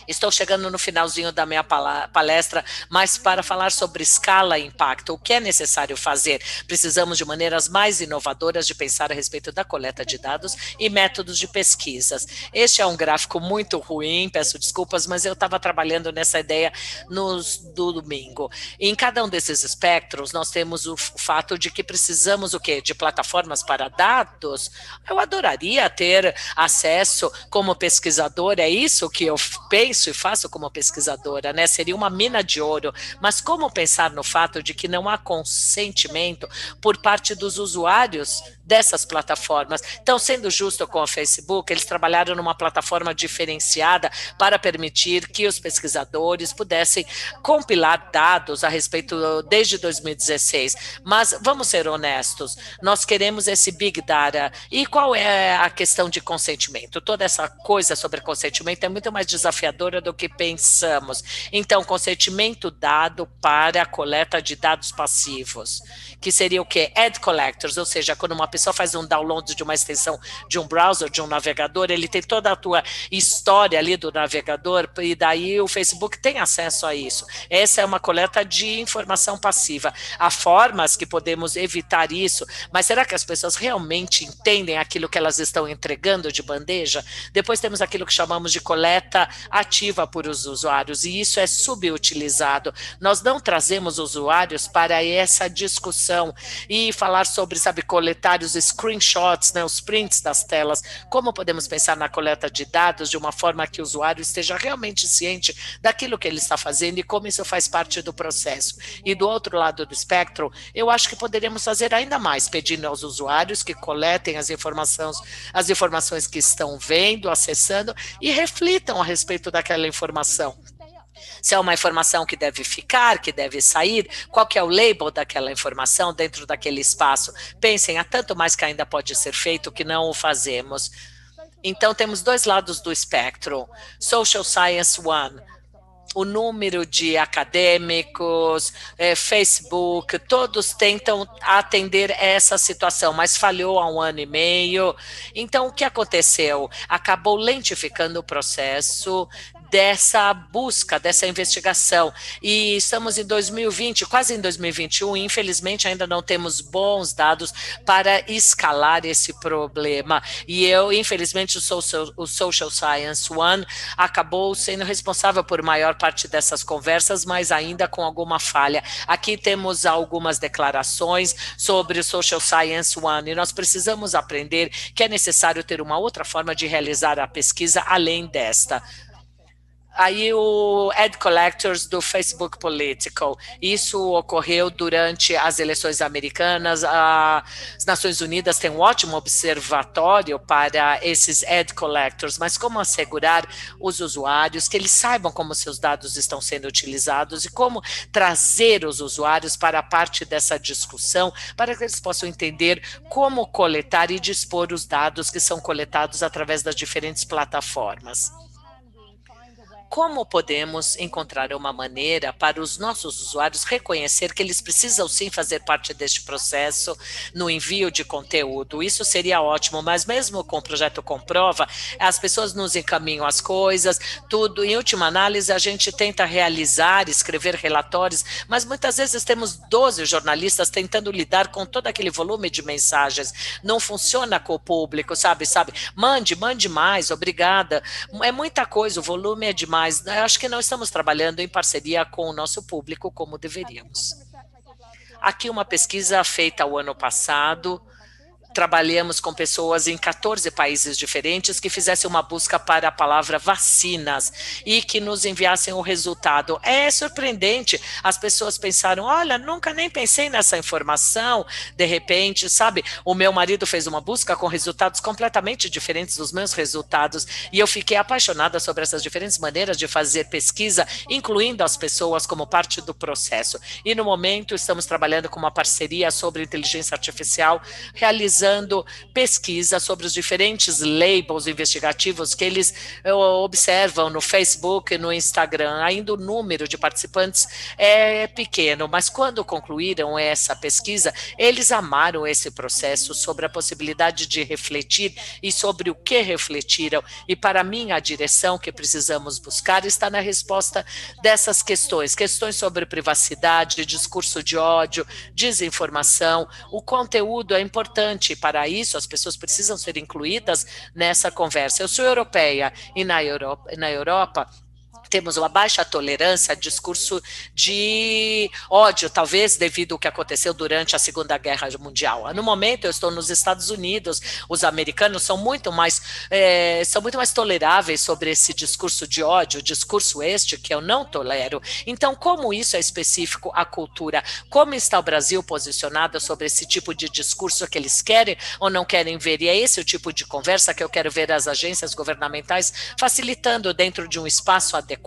Speaker 2: Estou chegando no finalzinho da minha palestra, mas para falar sobre escala e impacto, o que é necessário fazer? Precisamos de maneiras mais inovadoras de pensar a respeito da coleta de dados e métodos de pesquisas. Este é um gráfico muito ruim, peço desculpas, mas eu estava trabalhando nessa ideia no domingo. Em cada um desses espectros, nós temos o fato de que precisamos o quê? De plataformas para dados? Eu adoraria ter acesso como pesquisador, é isso que eu penso e faço como pesquisadora, né? Seria uma mina de ouro, mas como pensar no fato de que não há consentimento por parte dos usuários dessas plataformas? Então, sendo justo com o Facebook, eles trabalharam numa plataforma diferenciada para permitir que os pesquisadores pudessem compilar dados a respeito desde 2016, mas vamos ser honestos, nós queremos esse Big Data, e qual é a questão de consentimento? Toda essa coisa sobre consentimento é muito mais desafiadora do que pensamos. Então, consentimento dado para a coleta de dados passivos, que seria o quê? Ad collectors, ou seja, quando uma pessoa faz um download de uma extensão de um browser, de um navegador, ele tem toda a tua história ali do navegador, e daí o Facebook tem acesso a isso. Essa é uma coleta de informação passiva. Há formas que podemos evitar isso, mas será que as pessoas realmente entendem aquilo que elas estão entregando de bandeja? Depois temos aquilo que chamamos de coleta ativa por os usuários, e isso é subutilizado. Nós não trazemos usuários para essa discussão e falar sobre, sabe, coletar os screenshots, né, os prints das telas, como podemos pensar na coleta de dados de uma forma que o usuário esteja realmente ciente daquilo que ele está fazendo e como isso faz parte do processo. E do outro lado do espectro, eu acho que poderíamos fazer ainda mais, pedindo aos usuários que coletem as informações que estão vendo, acessando e reflitam a respeito daquela informação. Se é uma informação que deve ficar, que deve sair, qual que é o label daquela informação dentro daquele espaço. Pensem, há tanto mais que ainda pode ser feito que não o fazemos. Então, temos dois lados do espectro. Social Science One, o número de acadêmicos, Facebook, todos tentam atender essa situação, mas falhou há 1 ano e meio. Então, o que aconteceu? Acabou lentificando o processo dessa busca, dessa investigação. E estamos em 2020, quase em 2021, e infelizmente ainda não temos bons dados para escalar esse problema. E infelizmente, o Social Science One acabou sendo responsável por maior parte dessas conversas, mas ainda com alguma falha. Aqui temos algumas declarações sobre o Social Science One, e nós precisamos aprender que é necessário ter uma outra forma de realizar a pesquisa além desta. Aí o Ad Collectors do Facebook Political, isso ocorreu durante as eleições americanas. As Nações Unidas têm um ótimo observatório para esses Ad Collectors, mas como assegurar os usuários que eles saibam como seus dados estão sendo utilizados e como trazer os usuários para a parte dessa discussão, para que eles possam entender como coletar e dispor os dados que são coletados através das diferentes plataformas. Como podemos encontrar uma maneira para os nossos usuários reconhecer que eles precisam sim fazer parte deste processo no envio de conteúdo? Isso seria ótimo, mas mesmo com o projeto Comprova, as pessoas nos encaminham as coisas, tudo. Em última análise, a gente tenta realizar, escrever relatórios, mas muitas vezes temos 12 jornalistas tentando lidar com todo aquele volume de mensagens. Não funciona com o público, sabe? Mande mais, obrigada. É muita coisa, o volume é demais. Mas acho que não estamos trabalhando em parceria com o nosso público como deveríamos. Aqui uma pesquisa feita o ano passado. Trabalhamos com pessoas em 14 países diferentes que fizessem uma busca para a palavra vacinas e que nos enviassem o resultado. É surpreendente, as pessoas pensaram, olha, nunca nem pensei nessa informação, de repente, sabe, o meu marido fez uma busca com resultados completamente diferentes dos meus resultados e eu fiquei apaixonada sobre essas diferentes maneiras de fazer pesquisa, incluindo as pessoas como parte do processo. E no momento estamos trabalhando com uma parceria sobre inteligência artificial, realizando pesquisa sobre os diferentes labels investigativos que eles observam no Facebook e no Instagram. Ainda o número de participantes é pequeno, mas quando concluíram essa pesquisa, eles amaram esse processo sobre a possibilidade de refletir e sobre o que refletiram. E para mim, a direção que precisamos buscar está na resposta dessas questões sobre privacidade, discurso de ódio, desinformação. O conteúdo é importante. Para isso, as pessoas precisam ser incluídas nessa conversa. Eu sou europeia e na Europa temos uma baixa tolerância a discurso de ódio, talvez devido ao que aconteceu durante a Segunda Guerra Mundial. No momento, eu estou nos Estados Unidos, os americanos são muito mais toleráveis sobre esse discurso de ódio, discurso este que eu não tolero. Então, como isso é específico à cultura? Como está o Brasil posicionado sobre esse tipo de discurso que eles querem ou não querem ver? E é esse o tipo de conversa que eu quero ver as agências governamentais facilitando dentro de um espaço adequado,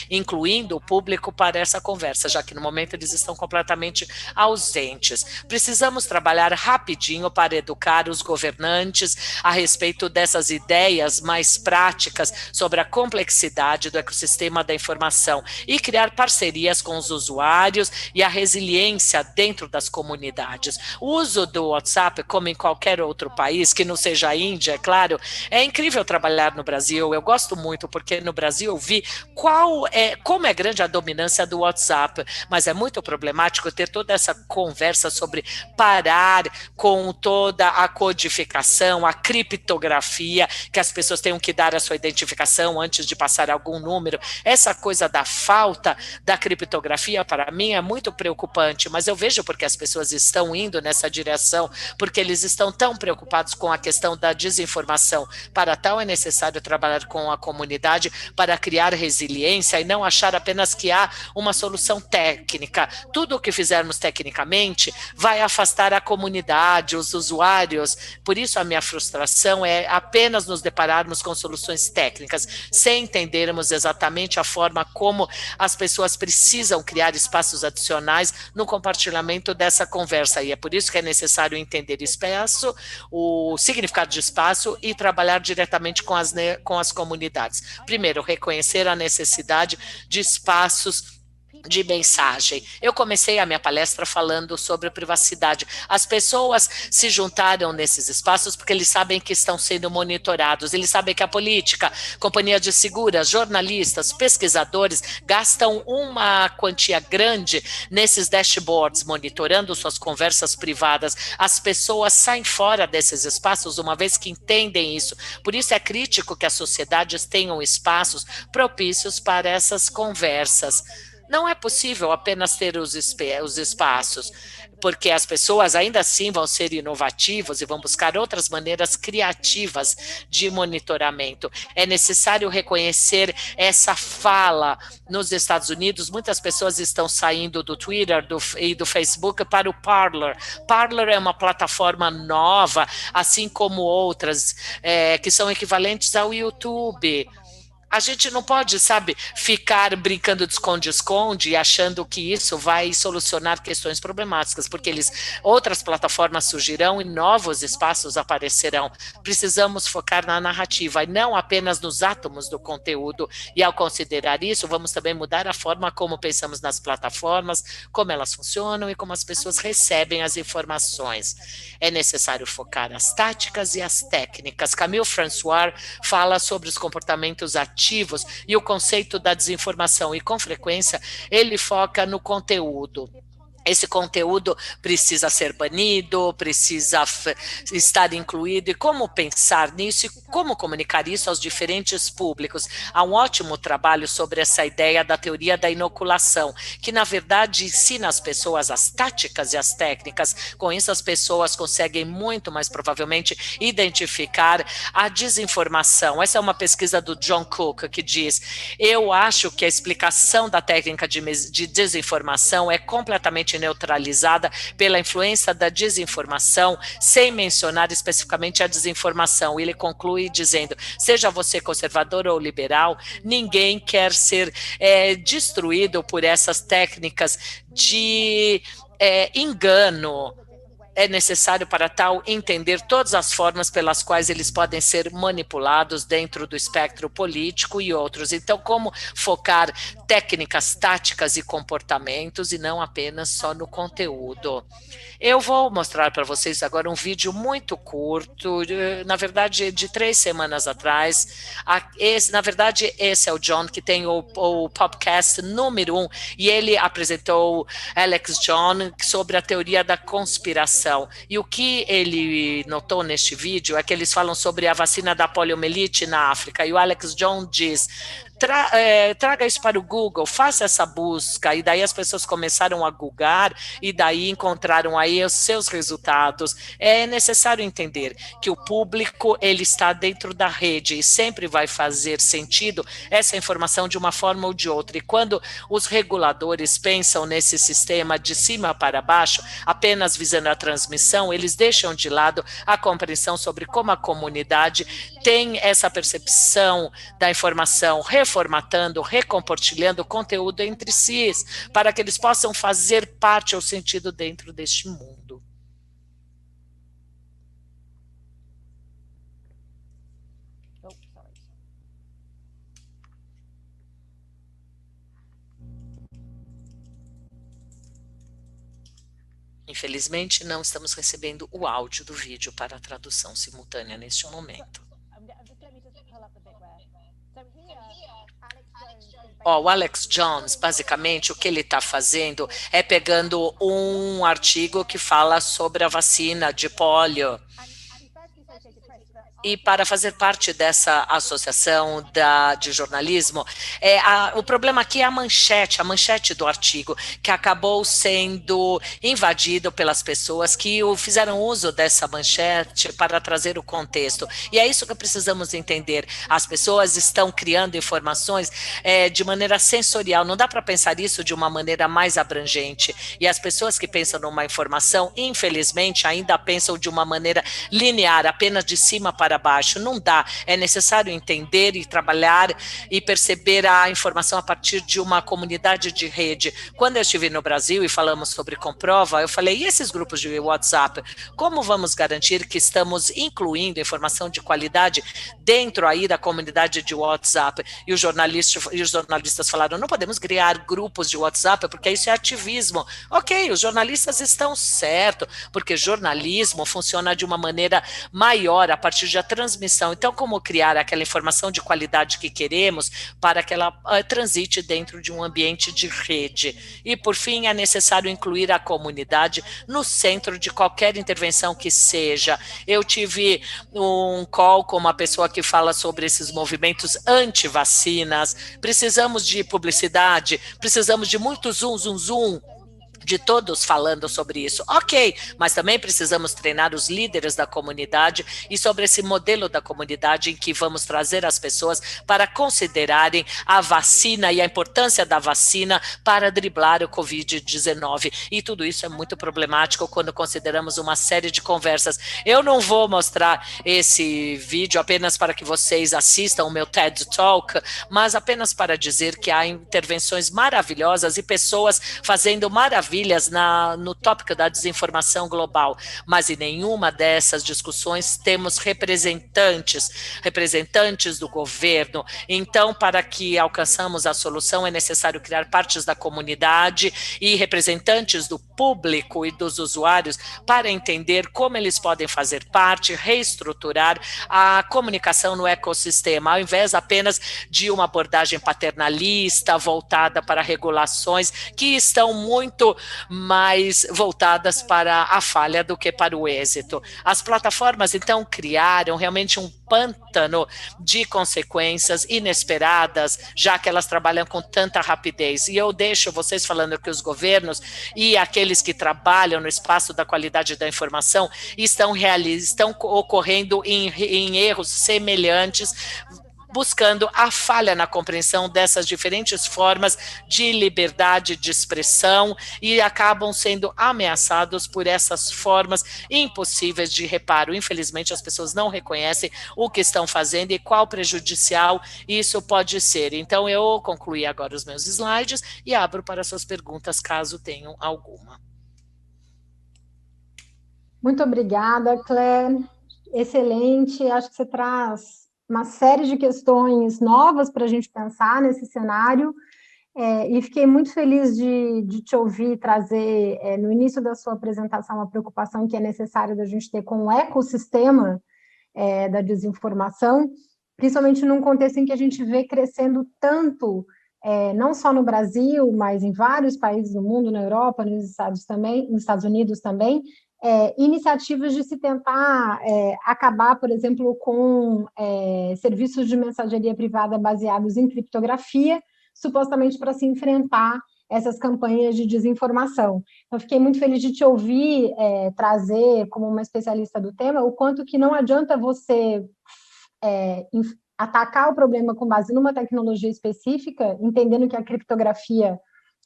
Speaker 2: incluindo o público para essa conversa, já que no momento eles estão completamente ausentes. Precisamos trabalhar rapidinho para educar os governantes a respeito dessas ideias mais práticas sobre a complexidade do ecossistema da informação e criar parcerias com os usuários e a resiliência dentro das comunidades. O uso do WhatsApp, como em qualquer outro país, que não seja a Índia, é claro, é incrível trabalhar no Brasil. Eu gosto muito, porque no Brasil eu vi como é grande a dominância do WhatsApp, mas é muito problemático ter toda essa conversa sobre parar com toda a codificação, a criptografia, que as pessoas tenham que dar a sua identificação antes de passar algum número. Essa coisa da falta da criptografia, para mim, é muito preocupante, mas eu vejo porque as pessoas estão indo nessa direção, porque eles estão tão preocupados com a questão da desinformação. Para tal, é necessário trabalhar com a comunidade para criar resiliência e não achar apenas que há uma solução técnica. Tudo o que fizermos tecnicamente vai afastar a comunidade, os usuários. Por isso, a minha frustração é apenas nos depararmos com soluções técnicas, sem entendermos exatamente a forma como as pessoas precisam criar espaços adicionais no compartilhamento dessa conversa. E é por isso que é necessário entender espaço, o significado de espaço e trabalhar diretamente com as comunidades. Primeiro, reconhecer a necessidade de espaços de mensagem. Eu comecei a minha palestra falando sobre privacidade. As pessoas se juntaram nesses espaços porque eles sabem que estão sendo monitorados, eles sabem que a política, companhia de seguras, jornalistas, pesquisadores gastam uma quantia grande nesses dashboards, monitorando suas conversas privadas. As pessoas saem fora desses espaços uma vez que entendem isso. Por isso é crítico que as sociedades tenham espaços propícios para essas conversas. Não é possível apenas ter os espaços, porque as pessoas ainda assim vão ser inovativas e vão buscar outras maneiras criativas de monitoramento. É necessário reconhecer essa fala. Nos Estados Unidos, muitas pessoas estão saindo do Twitter e do Facebook para o Parler. Parler é uma plataforma nova, assim como outras que são equivalentes ao YouTube. A gente não pode, sabe, ficar brincando de esconde-esconde e achando que isso vai solucionar questões problemáticas, porque outras plataformas surgirão e novos espaços aparecerão. Precisamos focar na narrativa e não apenas nos átomos do conteúdo. E ao considerar isso, vamos também mudar a forma como pensamos nas plataformas, como elas funcionam e como as pessoas recebem as informações. É necessário focar as táticas e as técnicas. Camille François fala sobre os comportamentos ativos e o conceito da desinformação, e com frequência ele foca no conteúdo. Esse conteúdo precisa ser banido, precisa estar incluído, e como pensar nisso e como comunicar isso aos diferentes públicos. Há um ótimo trabalho sobre essa ideia da teoria da inoculação, que na verdade ensina as pessoas as táticas e as técnicas. Com isso as pessoas conseguem muito mais provavelmente identificar a desinformação. Essa é uma pesquisa do John Cook que diz: eu acho que a explicação da técnica de desinformação é completamente neutralizada pela influência da desinformação, sem mencionar especificamente a desinformação. Ele conclui dizendo: seja você conservador ou liberal, ninguém quer ser destruído por essas técnicas de engano. É necessário, para tal, entender todas as formas pelas quais eles podem ser manipulados dentro do espectro político e outros. Então, como focar técnicas, táticas e comportamentos e não apenas só no conteúdo. Eu vou mostrar para vocês agora um vídeo muito curto, na verdade, de 3 semanas atrás. Na verdade, esse é o John, que tem o podcast número 1, e ele apresentou Alex Jones sobre a teoria da conspiração. E o que ele notou neste vídeo é que eles falam sobre a vacina da poliomielite na África, e o Alex Jones diz: traga isso para o Google, faça essa busca, e daí as pessoas começaram a googlar, e daí encontraram aí os seus resultados. É necessário entender que o público, ele está dentro da rede, e sempre vai fazer sentido essa informação de uma forma ou de outra, e quando os reguladores pensam nesse sistema de cima para baixo, apenas visando a transmissão, eles deixam de lado a compreensão sobre como a comunidade tem essa percepção da informação, reformatando, recompartilhando conteúdo entre si, para que eles possam fazer parte ou sentido dentro deste mundo. Infelizmente, não estamos recebendo o áudio do vídeo para a tradução simultânea neste momento. O Alex Jones, basicamente, o que ele está fazendo é pegando um artigo que fala sobre a vacina de pólio. E para fazer parte dessa associação de jornalismo, o problema aqui é a manchete do artigo, que acabou sendo invadido pelas pessoas que fizeram uso dessa manchete para trazer o contexto. E é isso que precisamos entender. As pessoas estão criando informações de maneira sensorial, não dá para pensar isso de uma maneira mais abrangente. E as pessoas que pensam numa informação, infelizmente, ainda pensam de uma maneira linear, apenas de cima para baixo. Não dá, é necessário entender e trabalhar e perceber a informação a partir de uma comunidade de rede. Quando eu estive no Brasil e falamos sobre Comprova, eu falei, e esses grupos de WhatsApp, como vamos garantir que estamos incluindo informação de qualidade dentro aí da comunidade de WhatsApp? E os jornalistas falaram, não podemos criar grupos de WhatsApp, porque isso é ativismo. Ok, os jornalistas estão certos, porque jornalismo funciona de uma maneira maior a partir da transmissão. Então, como criar aquela informação de qualidade que queremos para que ela transite dentro de um ambiente de rede? E, por fim, é necessário incluir a comunidade no centro de qualquer intervenção que seja. Eu tive um call com uma pessoa que fala sobre esses movimentos anti-vacinas. Precisamos de publicidade, precisamos de muito zoom, de todos falando sobre isso. Ok, mas também precisamos treinar os líderes da comunidade e sobre esse modelo da comunidade em que vamos trazer as pessoas para considerarem a vacina e a importância da vacina para driblar o Covid-19. E tudo isso é muito problemático quando consideramos uma série de conversas. Eu não vou mostrar esse vídeo apenas para que vocês assistam o meu TED Talk, mas apenas para dizer que há intervenções maravilhosas e pessoas fazendo maravilhas no tópico da desinformação global, mas em nenhuma dessas discussões temos representantes do governo. Então, para que alcançamos a solução, é necessário criar partes da comunidade e representantes do público e dos usuários para entender como eles podem fazer parte, reestruturar a comunicação no ecossistema, ao invés apenas de uma abordagem paternalista voltada para regulações que estão muito mais voltadas para a falha do que para o êxito. As plataformas, então, criaram realmente um pântano de consequências inesperadas, já que elas trabalham com tanta rapidez. E eu deixo vocês falando que os governos e aqueles que trabalham no espaço da qualidade da informação estão ocorrendo em erros semelhantes, buscando a falha na compreensão dessas diferentes formas de liberdade de expressão e acabam sendo ameaçados por essas formas impossíveis de reparo. Infelizmente, as pessoas não reconhecem o que estão fazendo e qual prejudicial isso pode ser. Então, eu concluí agora os meus slides e abro para suas perguntas, caso tenham alguma.
Speaker 1: Muito obrigada, Claire. Excelente. Acho que você traz uma série de questões novas para a gente pensar nesse cenário, e fiquei muito feliz de te ouvir trazer, no início da sua apresentação, a preocupação que é necessária da gente ter com o ecossistema da desinformação, principalmente num contexto em que a gente vê crescendo tanto, não só no Brasil, mas em vários países do mundo, na Europa, nos Estados Unidos também, iniciativas de se tentar acabar, por exemplo, com serviços de mensageria privada baseados em criptografia, supostamente para se enfrentar essas campanhas de desinformação. Então, fiquei muito feliz de te ouvir trazer, como uma especialista do tema, o quanto que não adianta você atacar o problema com base numa tecnologia específica, entendendo que a criptografia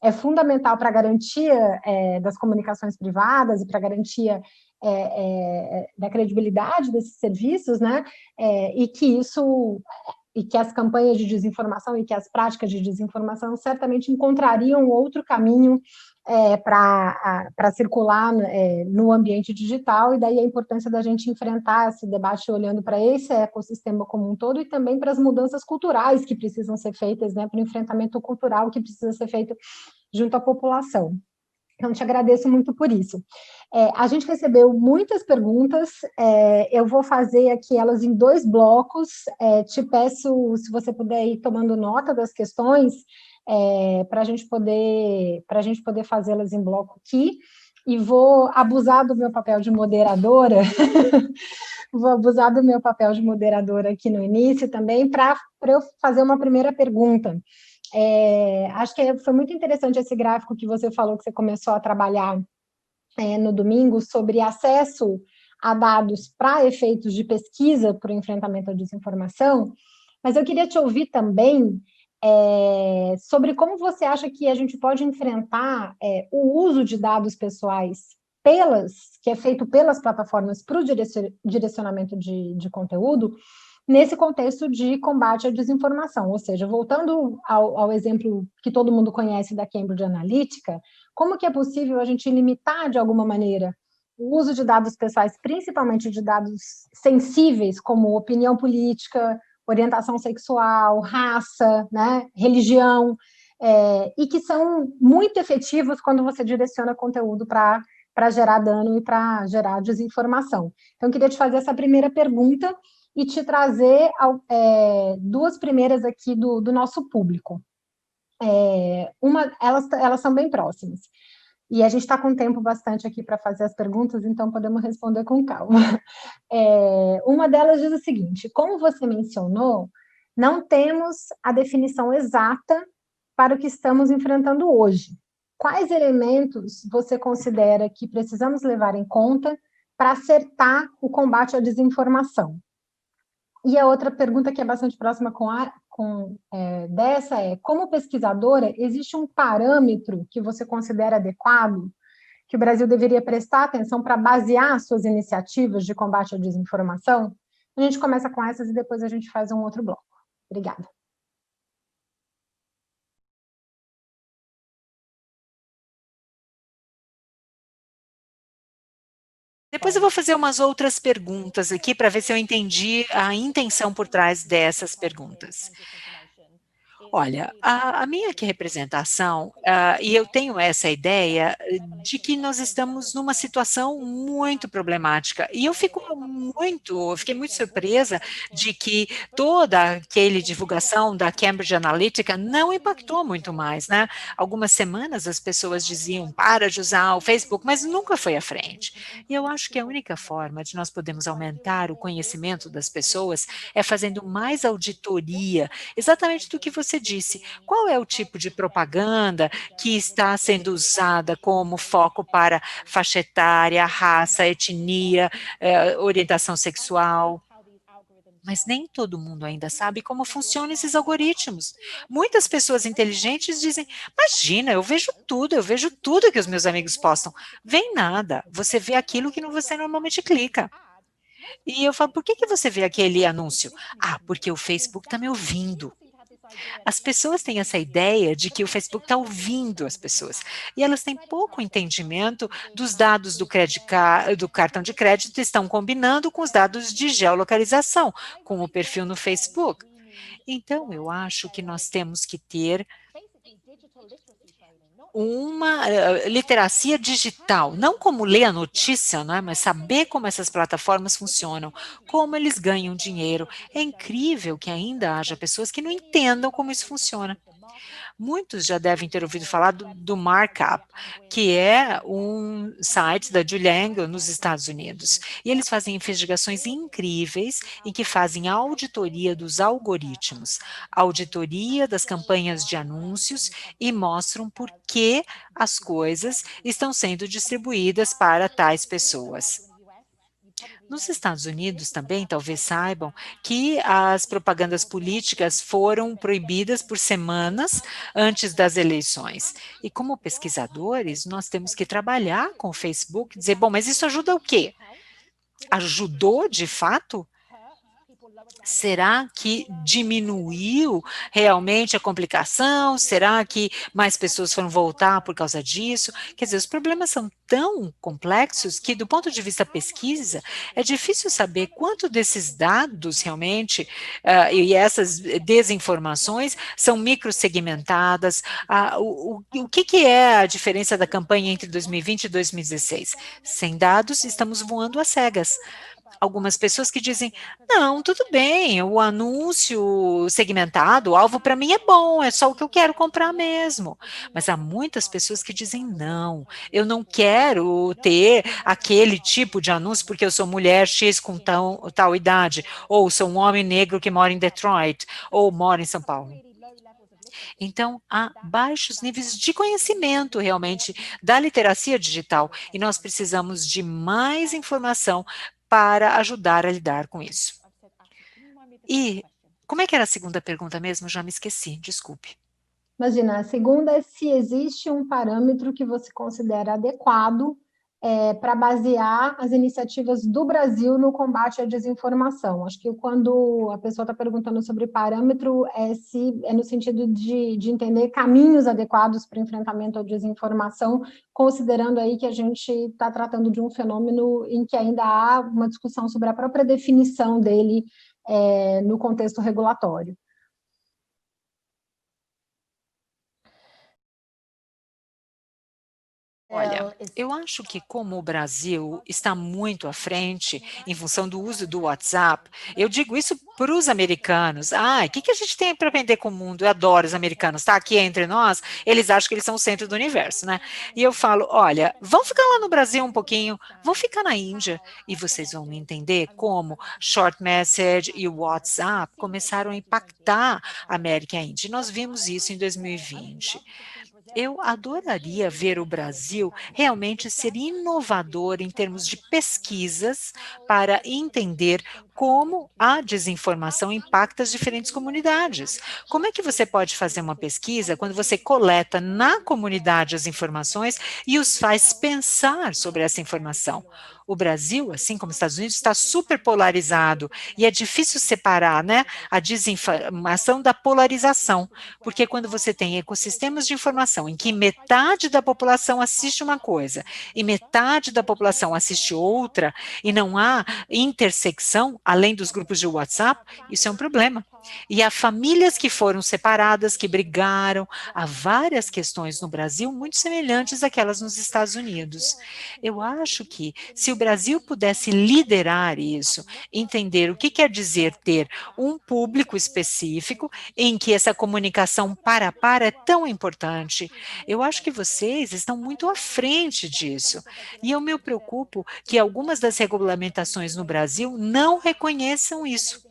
Speaker 1: é fundamental para a garantia das comunicações privadas e para a garantia da credibilidade desses serviços, né? E que as campanhas de desinformação e que as práticas de desinformação certamente encontrariam outro caminho para circular no ambiente digital, e daí a importância da gente enfrentar esse debate olhando para esse ecossistema como um todo e também para as mudanças culturais que precisam ser feitas, né, para o enfrentamento cultural que precisa ser feito junto à população. Então, te agradeço muito por isso. A gente recebeu muitas perguntas, eu vou fazer aqui elas em 2 blocos, te peço, se você puder ir tomando nota das questões, para a gente poder fazê-las em bloco aqui, e vou abusar do meu papel de moderadora, vou abusar do meu papel de moderadora aqui no início também, para eu fazer uma primeira pergunta. Acho que foi muito interessante esse gráfico que você falou que você começou a trabalhar no domingo sobre acesso a dados para efeitos de pesquisa para o enfrentamento à desinformação, mas eu queria te ouvir também sobre como você acha que a gente pode enfrentar o uso de dados pessoais que é feito pelas plataformas para o direcionamento de conteúdo, nesse contexto de combate à desinformação, ou seja, voltando ao exemplo que todo mundo conhece da Cambridge Analytica, como que é possível a gente limitar, de alguma maneira, o uso de dados pessoais, principalmente de dados sensíveis, como opinião política, orientação sexual, raça, né, religião, e que são muito efetivos quando você direciona conteúdo para gerar dano e para gerar desinformação. Então, eu queria te fazer essa primeira pergunta e te trazer 2 primeiras aqui do nosso público. Elas são bem próximas. E a gente está com tempo bastante aqui para fazer as perguntas, então podemos responder com calma. Uma delas diz o seguinte: como você mencionou, não temos a definição exata para o que estamos enfrentando hoje. Quais elementos você considera que precisamos levar em conta para acertar o combate à desinformação? E a outra pergunta que é bastante próxima dessa como pesquisadora, existe um parâmetro que você considera adequado, que o Brasil deveria prestar atenção para basear suas iniciativas de combate à desinformação? A gente começa com essas e depois a gente faz um outro bloco. Obrigada.
Speaker 3: Depois eu vou fazer umas outras perguntas aqui para ver se eu entendi a intenção por trás dessas perguntas. Olha, a minha aqui representação, e eu tenho essa ideia de que nós estamos numa situação muito problemática, e eu fiquei muito surpresa de que toda aquele divulgação da Cambridge Analytica não impactou muito mais, né? Algumas semanas as pessoas diziam: "Para de usar o Facebook", mas nunca foi à frente. E eu acho que a única forma de nós podermos aumentar o conhecimento das pessoas é fazendo mais auditoria, exatamente do que você disse. Qual é o tipo de propaganda que está sendo usada como foco para faixa etária, raça, etnia, orientação sexual? Mas nem todo mundo ainda sabe como funcionam esses algoritmos. Muitas pessoas inteligentes dizem: "Imagina, eu vejo tudo que os meus amigos postam". Vem nada, você vê aquilo que você normalmente clica. E eu falo: "Por que você vê aquele anúncio?". "Ah, porque o Facebook está me ouvindo". As pessoas têm essa ideia de que o Facebook está ouvindo as pessoas, e elas têm pouco entendimento dos dados do cartão de crédito, estão combinando com os dados de geolocalização, com o perfil no Facebook. Então, eu acho que nós temos que ter uma literacia digital, não como ler a notícia, não é, mas saber como essas plataformas funcionam, como eles ganham dinheiro. É incrível que ainda haja pessoas que não entendam como isso funciona. Muitos já devem ter ouvido falar do Markup, que é um site da Julia Engel nos Estados Unidos. E eles fazem investigações incríveis em que fazem auditoria dos algoritmos, auditoria das campanhas de anúncios e mostram por que as coisas estão sendo distribuídas para tais pessoas. Nos Estados Unidos também, talvez saibam, que as propagandas políticas foram proibidas por semanas antes das eleições. E como pesquisadores, nós temos que trabalhar com o Facebook, dizer: "Bom, mas isso ajuda o quê? Ajudou de fato Será que diminuiu realmente a complicação? Será que mais pessoas foram voltar por causa disso? Quer dizer, os problemas são tão complexos que, do ponto de vista pesquisa, é difícil saber quanto desses dados realmente e essas desinformações são microsegmentadas. O que é a diferença da campanha entre 2020 e 2016? Sem dados, estamos voando às cegas. Algumas pessoas que dizem, não, tudo bem, o anúncio segmentado, o alvo para mim é bom, é só o que eu quero comprar mesmo. Mas há muitas pessoas que dizem, não, eu não quero ter aquele tipo de anúncio porque eu sou mulher X com tal idade, ou sou um homem negro que mora em Detroit, ou mora em São Paulo. Então, há baixos níveis de conhecimento realmente da literacia digital e nós precisamos de mais informação para ajudar a lidar com isso. E como é que era a segunda pergunta mesmo? Já me esqueci, desculpe.
Speaker 1: Imagina, a segunda é se existe um parâmetro que você considera adequado para basear as iniciativas do Brasil no combate à desinformação. Acho que quando a pessoa está perguntando sobre parâmetro, é no sentido de entender caminhos adequados para o enfrentamento à desinformação, considerando aí que a gente está tratando de um fenômeno em que ainda há uma discussão sobre a própria definição dele no contexto regulatório.
Speaker 3: Olha, eu acho que como o Brasil está muito à frente em função do uso do WhatsApp, eu digo isso para os americanos. Ah, o que a gente tem para aprender com o mundo? Eu adoro os americanos, tá? Aqui entre nós, eles acham que eles são o centro do universo, né? E eu falo, olha, vão ficar lá no Brasil um pouquinho, vão ficar na Índia, e vocês vão entender como short message e o WhatsApp começaram a impactar a América e a Índia. Nós vimos isso em 2020. Eu adoraria ver o Brasil realmente ser inovador em termos de pesquisas para entender como a desinformação impacta as diferentes comunidades. Como é que você pode fazer uma pesquisa quando você coleta na comunidade as informações e os faz pensar sobre essa informação? O Brasil, assim como os Estados Unidos, está super polarizado e é difícil separar, né, a desinformação da polarização, porque quando você tem ecossistemas de informação em que metade da população assiste uma coisa e metade da população assiste outra, e não há intersecção, além dos grupos de WhatsApp, isso é um problema. E há famílias que foram separadas, que brigaram, há várias questões no Brasil muito semelhantes àquelas nos Estados Unidos. Eu acho que se o Brasil pudesse liderar isso, entender o que quer dizer ter um público específico em que essa comunicação para a par é tão importante, eu acho que vocês estão muito à frente disso. E eu me preocupo que algumas das regulamentações no Brasil não reconheçam isso.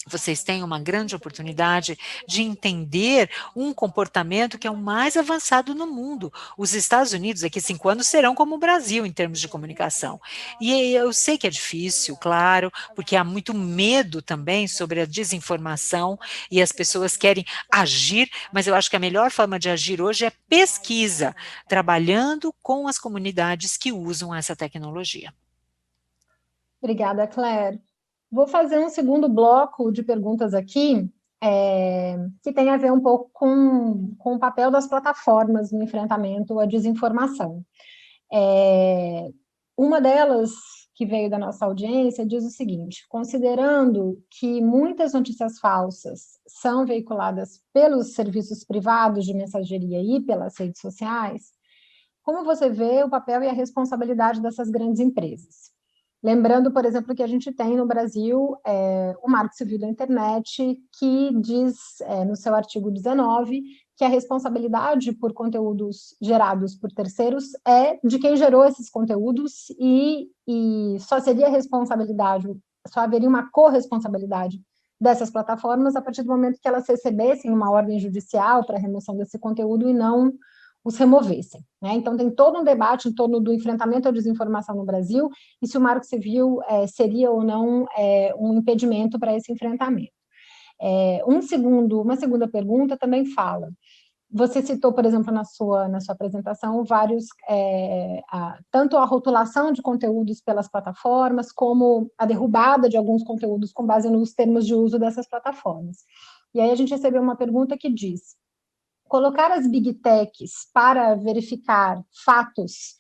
Speaker 3: Vocês têm uma grande oportunidade de entender um comportamento que é o mais avançado no mundo. Os Estados Unidos, daqui a 5 anos, serão como o Brasil em termos de comunicação. E eu sei que é difícil, claro, porque há muito medo também sobre a desinformação e as pessoas querem agir, mas eu acho que a melhor forma de agir hoje é pesquisa, trabalhando com as comunidades que usam essa tecnologia.
Speaker 1: Obrigada, Claire. Vou fazer um segundo bloco de perguntas aqui, que tem a ver um pouco com o papel das plataformas no enfrentamento à desinformação. Uma delas, que veio da nossa audiência, diz o seguinte: considerando que muitas notícias falsas são veiculadas pelos serviços privados de mensageria e pelas redes sociais, como você vê o papel e a responsabilidade dessas grandes empresas? Lembrando, por exemplo, que a gente tem no Brasil o Marco Civil da Internet, que diz, no seu artigo 19, que a responsabilidade por conteúdos gerados por terceiros é de quem gerou esses conteúdos e só seria responsabilidade, só haveria uma corresponsabilidade dessas plataformas a partir do momento que elas recebessem uma ordem judicial para a remoção desse conteúdo e não os removessem, né? Então, tem todo um debate em torno do enfrentamento à desinformação no Brasil e se o Marco Civil seria ou não um impedimento para esse enfrentamento. Uma segunda pergunta também fala: Você citou, por exemplo, na sua apresentação, tanto a rotulação de conteúdos pelas plataformas, como a derrubada de alguns conteúdos com base nos termos de uso dessas plataformas. E aí a gente recebeu uma pergunta que diz: colocar as big techs para verificar fatos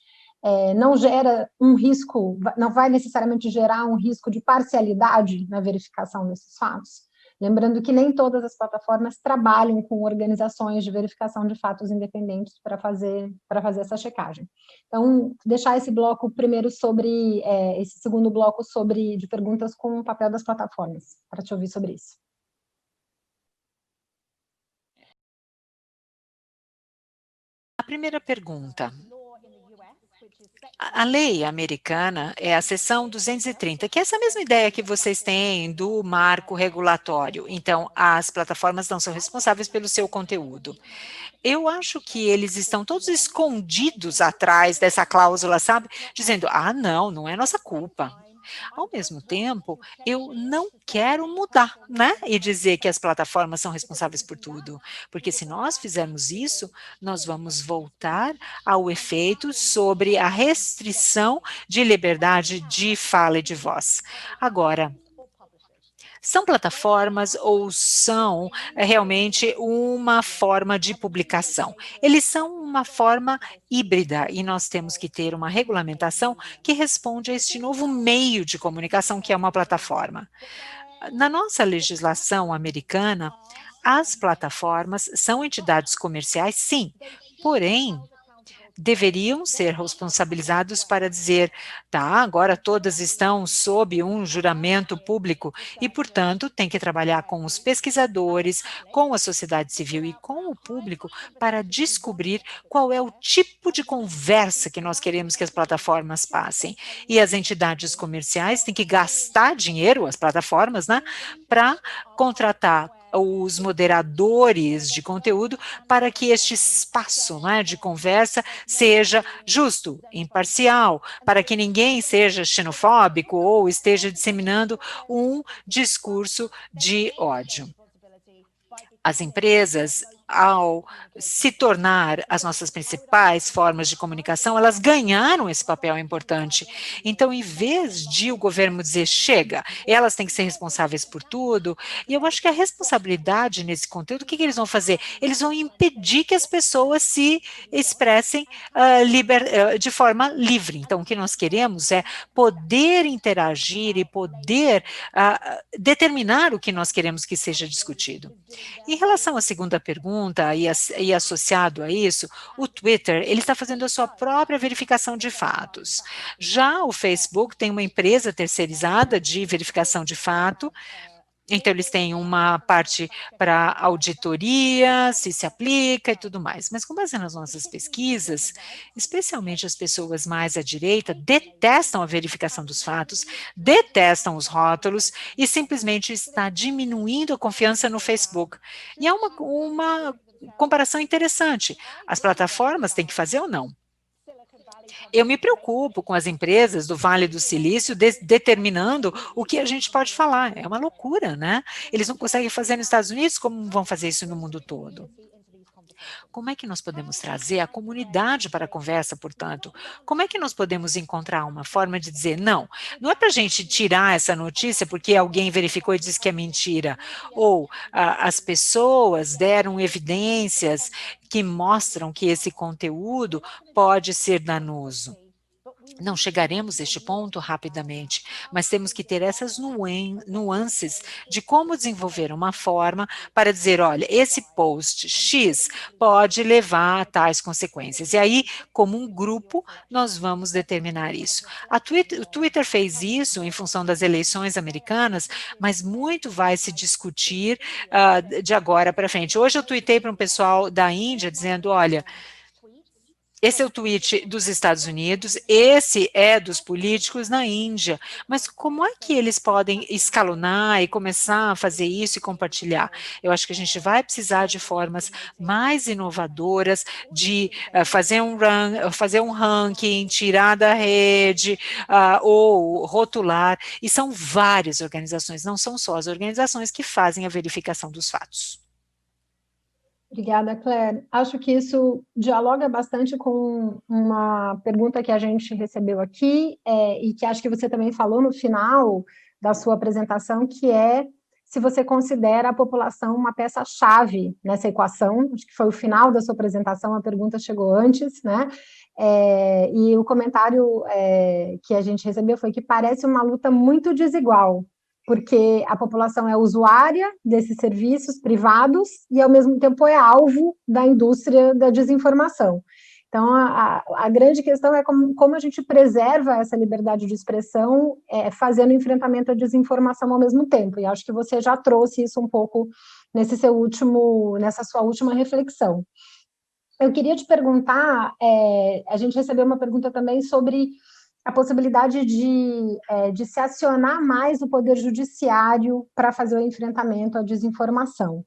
Speaker 1: não gera um risco, não vai necessariamente gerar um risco de parcialidade na verificação desses fatos? Lembrando que nem todas as plataformas trabalham com organizações de verificação de fatos independentes para fazer essa checagem. Então, deixar esse bloco primeiro sobre, esse segundo bloco de perguntas com o papel das plataformas, para te ouvir sobre isso.
Speaker 3: A primeira pergunta. A lei americana é a seção 230, que é essa mesma ideia que vocês têm do marco regulatório. Então, as plataformas não são responsáveis pelo seu conteúdo. Eu acho que eles estão todos escondidos atrás dessa cláusula, sabe? Dizendo, não é nossa culpa. Ao mesmo tempo, eu não quero mudar, né? E dizer que as plataformas são responsáveis por tudo, porque se nós fizermos isso, nós vamos voltar ao efeito sobre a restrição de liberdade de fala e de voz. Agora, são plataformas ou são realmente uma forma de publicação? Eles são uma forma híbrida e nós temos que ter uma regulamentação que responde a este novo meio de comunicação que é uma plataforma. Na nossa legislação americana, as plataformas são entidades comerciais, sim, porém, deveriam ser responsabilizados para dizer, tá, agora todas estão sob um juramento público e, portanto, tem que trabalhar com os pesquisadores, com a sociedade civil e com o público para descobrir qual é o tipo de conversa que nós queremos que as plataformas passem. E as entidades comerciais têm que gastar dinheiro, as plataformas, né, para contratar os moderadores de conteúdo para que este espaço, né, de conversa seja justo, imparcial, para que ninguém seja xenofóbico ou esteja disseminando um discurso de ódio. As empresas, ao se tornar as nossas principais formas de comunicação, elas ganharam esse papel importante. Então, em vez de o governo dizer, chega, elas têm que ser responsáveis por tudo, e eu acho que a responsabilidade nesse conteúdo, o que eles vão fazer? Eles vão impedir que as pessoas se expressem de forma livre. Então, o que nós queremos é poder interagir e poder determinar o que nós queremos que seja discutido. Em relação à segunda pergunta e associado a isso, o Twitter, ele está fazendo a sua própria verificação de fatos. Já o Facebook tem uma empresa terceirizada de verificação de fato, então eles têm uma parte para auditoria, se aplica e tudo mais. Mas com base nas nossas pesquisas, especialmente as pessoas mais à direita, detestam a verificação dos fatos, detestam os rótulos e simplesmente está diminuindo a confiança no Facebook. E é uma comparação interessante. As plataformas têm que fazer ou não? Eu me preocupo com as empresas do Vale do Silício determinando o que a gente pode falar. É uma loucura, né? Eles não conseguem fazer nos Estados Unidos, como vão fazer isso no mundo todo? Como é que nós podemos trazer a comunidade para a conversa, portanto? Como é que nós podemos encontrar uma forma de dizer, não é para a gente tirar essa notícia porque alguém verificou e disse que é mentira, ou as pessoas deram evidências que mostram que esse conteúdo pode ser danoso. Não chegaremos a este ponto rapidamente, mas temos que ter essas nuances de como desenvolver uma forma para dizer, olha, esse post X pode levar a tais consequências. E aí, como um grupo, nós vamos determinar isso. O Twitter fez isso em função das eleições americanas, mas muito vai se discutir de agora para frente. Hoje eu tuitei para um pessoal da Índia dizendo, olha, esse é o tweet dos Estados Unidos, esse é dos políticos na Índia. Mas como é que eles podem escalonar e começar a fazer isso e compartilhar? Eu acho que a gente vai precisar de formas mais inovadoras de fazer um ranking, tirar da rede ou rotular. E são várias organizações, não são só as organizações que fazem a verificação dos fatos.
Speaker 1: Obrigada, Claire. Acho que isso dialoga bastante com uma pergunta que a gente recebeu aqui, e que acho que você também falou no final da sua apresentação, que é se você considera a população uma peça-chave nessa equação. Acho que foi o final da sua apresentação, a pergunta chegou antes, né? E o comentário que a gente recebeu foi que parece uma luta muito desigual, porque a população é usuária desses serviços privados e, ao mesmo tempo, é alvo da indústria da desinformação. Então, a grande questão é como a gente preserva essa liberdade de expressão, fazendo enfrentamento à desinformação ao mesmo tempo. E acho que você já trouxe isso um pouco nessa sua última reflexão. Eu queria te perguntar, a gente recebeu uma pergunta também sobre a possibilidade de se acionar mais o Poder Judiciário para fazer o enfrentamento à desinformação.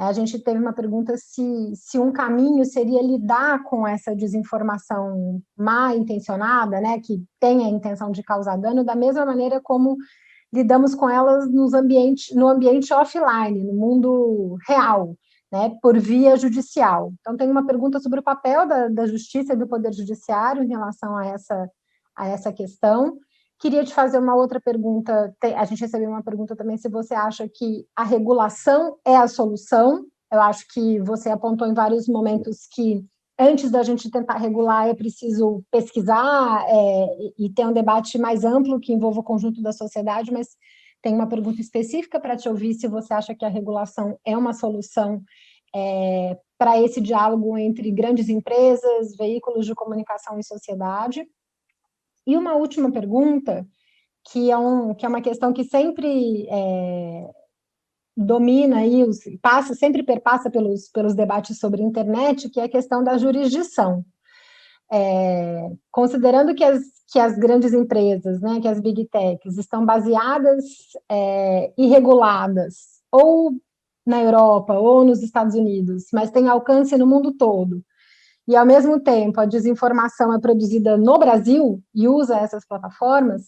Speaker 1: A gente teve uma pergunta se um caminho seria lidar com essa desinformação mal intencionada, né, que tem a intenção de causar dano, da mesma maneira como lidamos com elas no ambiente offline, no mundo real, né, por via judicial. Então, tem uma pergunta sobre o papel da justiça e do Poder Judiciário em relação a essa questão. Queria te fazer uma outra pergunta, a gente recebeu uma pergunta também, se você acha que a regulação é a solução. Eu acho que você apontou em vários momentos que antes da gente tentar regular é preciso pesquisar e ter um debate mais amplo que envolva o conjunto da sociedade, mas tem uma pergunta específica para te ouvir, se você acha que a regulação é uma solução para esse diálogo entre grandes empresas, veículos de comunicação e sociedade. E uma última pergunta, que é uma questão que sempre domina aí, sempre perpassa pelos debates sobre internet, que é a questão da jurisdição. Considerando que as grandes empresas, né, que as big techs, estão baseadas e reguladas, ou na Europa, ou nos Estados Unidos, mas têm alcance no mundo todo, e, ao mesmo tempo, a desinformação é produzida no Brasil e usa essas plataformas,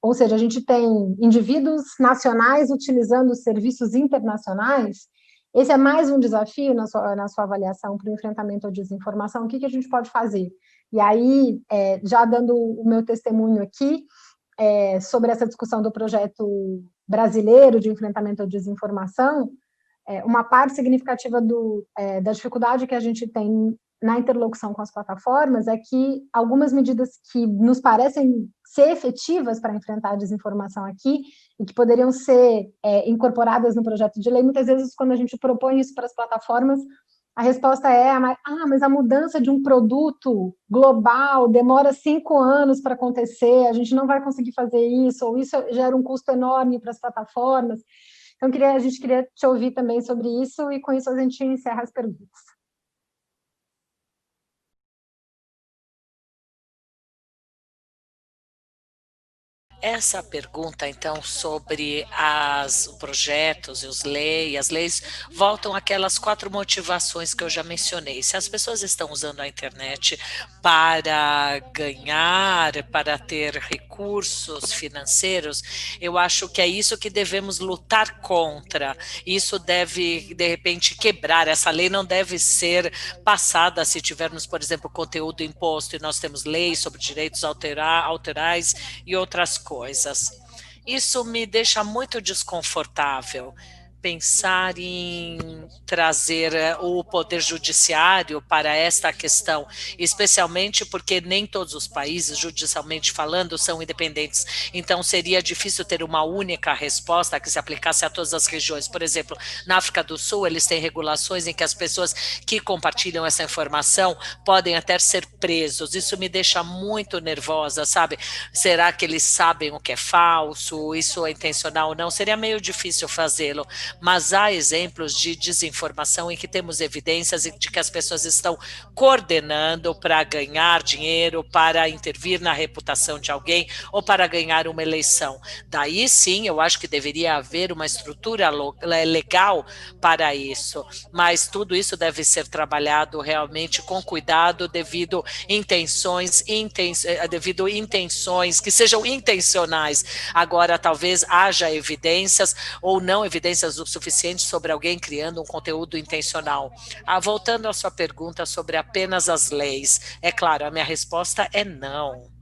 Speaker 1: ou seja, a gente tem indivíduos nacionais utilizando serviços internacionais. Esse é mais um desafio na sua avaliação para o enfrentamento à desinformação. O que a gente pode fazer? E aí, já dando o meu testemunho aqui, sobre essa discussão do projeto brasileiro de enfrentamento à desinformação, uma parte significativa da dificuldade que a gente tem na interlocução com as plataformas é que algumas medidas que nos parecem ser efetivas para enfrentar a desinformação aqui e que poderiam ser incorporadas no projeto de lei, muitas vezes, quando a gente propõe isso para as plataformas, a resposta mas a mudança de um produto global demora 5 anos para acontecer, a gente não vai conseguir fazer isso, ou isso gera um custo enorme para as plataformas. Então, a gente queria te ouvir também sobre isso, e com isso a gente encerra as perguntas.
Speaker 2: Essa pergunta, então, sobre os projetos e as leis, voltam àquelas 4 motivações que eu já mencionei. Se as pessoas estão usando a internet para ganhar, para ter recursos financeiros, eu acho que é isso que devemos lutar contra. Isso deve, de repente, quebrar. Essa lei não deve ser passada se tivermos, por exemplo, conteúdo imposto e nós temos leis sobre direitos autorais e outras coisas. Isso me deixa muito desconfortável, pensar em trazer o poder judiciário para esta questão, especialmente porque nem todos os países, judicialmente falando, são independentes. Então, seria difícil ter uma única resposta que se aplicasse a todas as regiões. Por exemplo, na África do Sul, eles têm regulações em que as pessoas que compartilham essa informação podem até ser presos. Isso me deixa muito nervosa, sabe? Será que eles sabem o que é falso? Isso é intencional ou não? Seria meio difícil fazê-lo. Mas há exemplos de desinformação em que temos evidências de que as pessoas estão coordenando para ganhar dinheiro, para intervir na reputação de alguém ou para ganhar uma eleição. Daí sim, eu acho que deveria haver uma estrutura legal para isso, mas tudo isso deve ser trabalhado realmente com cuidado devido intenções que sejam intencionais. Agora, talvez haja evidências ou não evidências dúvidas o suficiente sobre alguém criando um conteúdo intencional? Voltando à sua pergunta sobre apenas as leis, é claro, a minha resposta é não.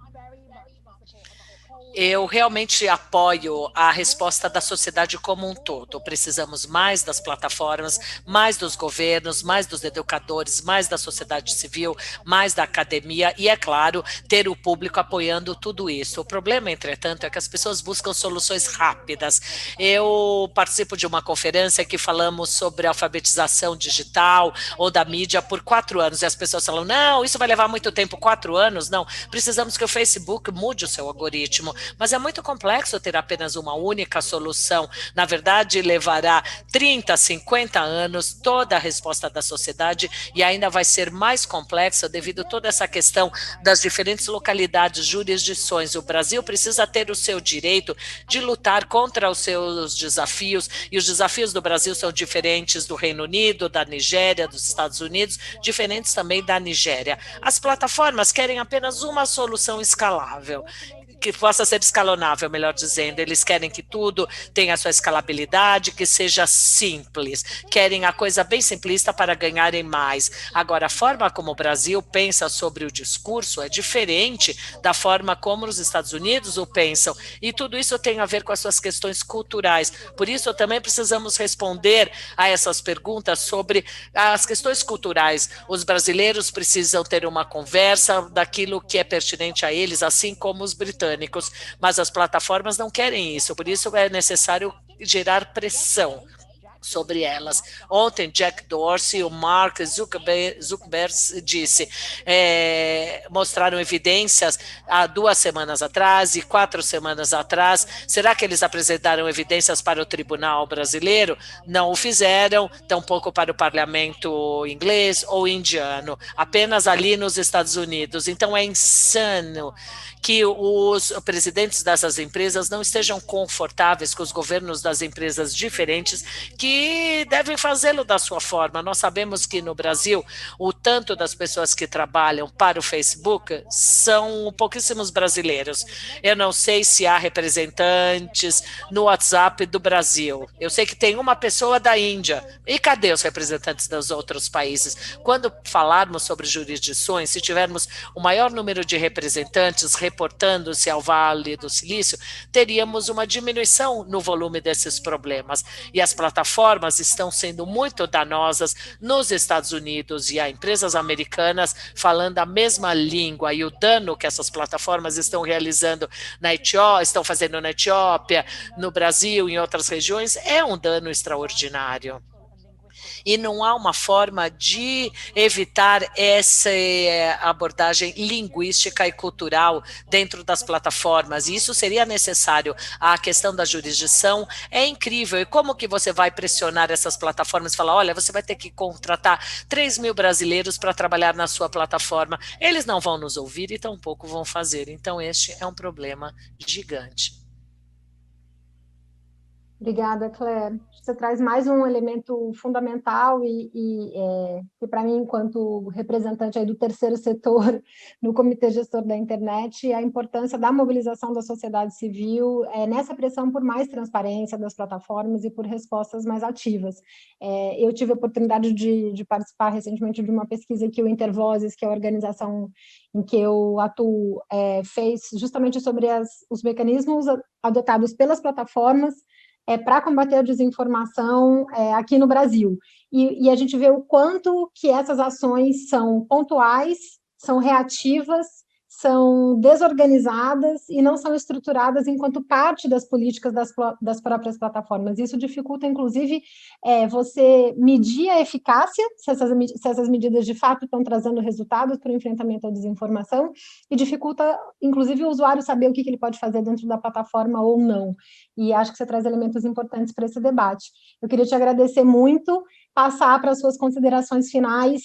Speaker 2: Eu realmente apoio a resposta da sociedade como um todo. Precisamos mais das plataformas, mais dos governos, mais dos educadores, mais da sociedade civil, mais da academia e, é claro, ter o público apoiando tudo isso. O problema, entretanto, é que as pessoas buscam soluções rápidas. Eu participo de uma conferência que falamos sobre alfabetização digital ou da mídia por 4 anos e as pessoas falam, não, isso vai levar muito tempo, 4 anos? Não, precisamos que o Facebook mude o seu algoritmo. Mas é muito complexo ter apenas uma única solução. Na verdade, levará 30, 50 anos toda a resposta da sociedade e ainda vai ser mais complexo devido a toda essa questão das diferentes localidades, jurisdições. O Brasil precisa ter o seu direito de lutar contra os seus desafios e os desafios do Brasil são diferentes do Reino Unido, da Nigéria, dos Estados Unidos, diferentes também da Nigéria. As plataformas querem apenas uma solução escalável, que possa ser escalonável, melhor dizendo. Eles querem que tudo tenha a sua escalabilidade, que seja simples. Querem a coisa bem simplista para ganharem mais. Agora, a forma como o Brasil pensa sobre o discurso é diferente da forma como os Estados Unidos o pensam. E tudo isso tem a ver com as suas questões culturais. Por isso, também precisamos responder a essas perguntas sobre as questões culturais. Os brasileiros precisam ter uma conversa daquilo que é pertinente a eles, assim como os britânicos. Mas as plataformas não querem isso, por isso é necessário gerar pressão sobre elas. Ontem, Jack Dorsey e o Mark Zuckerberg disse, mostraram evidências há 2 semanas atrás e 4 semanas atrás. Será que eles apresentaram evidências para o tribunal brasileiro? Não o fizeram, tampouco para o parlamento inglês ou indiano, apenas ali nos Estados Unidos. Então é insano que os presidentes dessas empresas não estejam confortáveis com os governos das empresas diferentes que devem fazê-lo da sua forma. Nós sabemos que no Brasil o tanto das pessoas que trabalham para o Facebook são pouquíssimos brasileiros. Eu não sei se há representantes no WhatsApp do Brasil. Eu sei que tem uma pessoa da Índia. E cadê os representantes dos outros países? Quando falarmos sobre jurisdições, se tivermos o maior número de representantes reportando-se ao Vale do Silício, teríamos uma diminuição no volume desses problemas. E as plataformas estão sendo muito danosas nos Estados Unidos e há empresas americanas falando a mesma língua e o dano que essas plataformas estão realizando na Etiópia, estão fazendo na Etiópia, no Brasil, em outras regiões, é um dano extraordinário. E não há uma forma de evitar essa abordagem linguística e cultural dentro das plataformas, e isso seria necessário. A questão da jurisdição é incrível, e como que você vai pressionar essas plataformas e falar, olha, você vai ter que contratar 3.000 brasileiros para trabalhar na sua plataforma, eles não vão nos ouvir e tampouco vão fazer, então este é um problema gigante.
Speaker 1: Obrigada, Claire. Você traz mais um elemento fundamental que para mim, enquanto representante aí do terceiro setor no Comitê Gestor da Internet, a importância da mobilização da sociedade civil nessa pressão por mais transparência das plataformas e por respostas mais ativas. Eu tive a oportunidade de participar recentemente de uma pesquisa que o Intervozes, que é a organização em que eu atuo, fez justamente sobre os mecanismos adotados pelas plataformas para combater a desinformação aqui no Brasil. E a gente vê o quanto que essas ações são pontuais, são reativas, são desorganizadas e não são estruturadas enquanto parte das políticas das próprias plataformas. Isso dificulta, inclusive, você medir a eficácia, se essas medidas de fato estão trazendo resultados para o enfrentamento à desinformação, e dificulta, inclusive, o usuário saber o que ele pode fazer dentro da plataforma ou não. E acho que você traz elementos importantes para esse debate. Eu queria te agradecer muito, passar para as suas considerações finais,